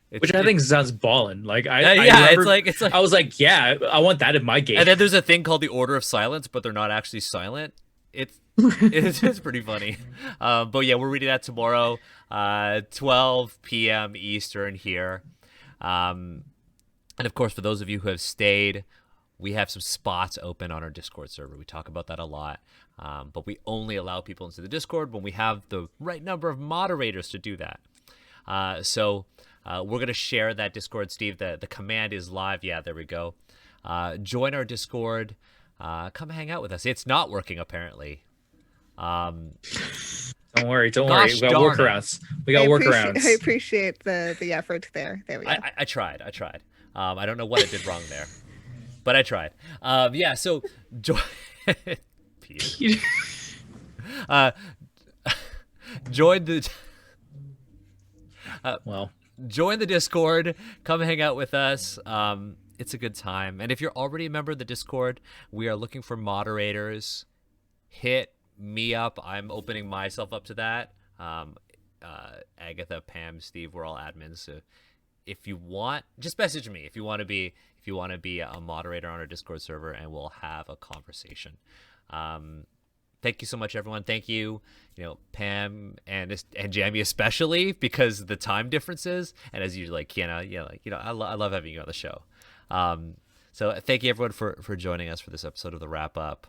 Which I think sounds ballin'. Like I remember, it's like I was like, yeah, I want that in my game. And then there's a thing called the Order of Silence, but they're not actually silent. It's pretty funny. But yeah, we're reading that tomorrow, 12 p.m. Eastern here. And of course, for those of you who have stayed, we have some spots open on our Discord server. We talk about that a lot. But we only allow people into the Discord when we have the right number of moderators to do that. So we're going to share that Discord, Steve. The command is live. Yeah, there we go. Join our Discord. Come hang out with us. It's not working, apparently. Don't worry. We got workarounds. I appreciate the effort there. There we go. I tried. I don't know what I did wrong there, but I tried. Yeah, so Peter. Join the join the Discord. Come hang out with us. It's a good time. And if you're already a member of the Discord, we are looking for moderators. Hit me up. I'm opening myself up to that. Agatha, Pam, Steve, we're all admins. So if you want, just message me if you want to be a moderator on our Discord server, and we'll have a conversation. Thank you so much, everyone. Thank you, Pam and Jamie especially, because of the time differences, and as you I love having you on the show. So thank you everyone for joining us for this episode of the Wrap Up.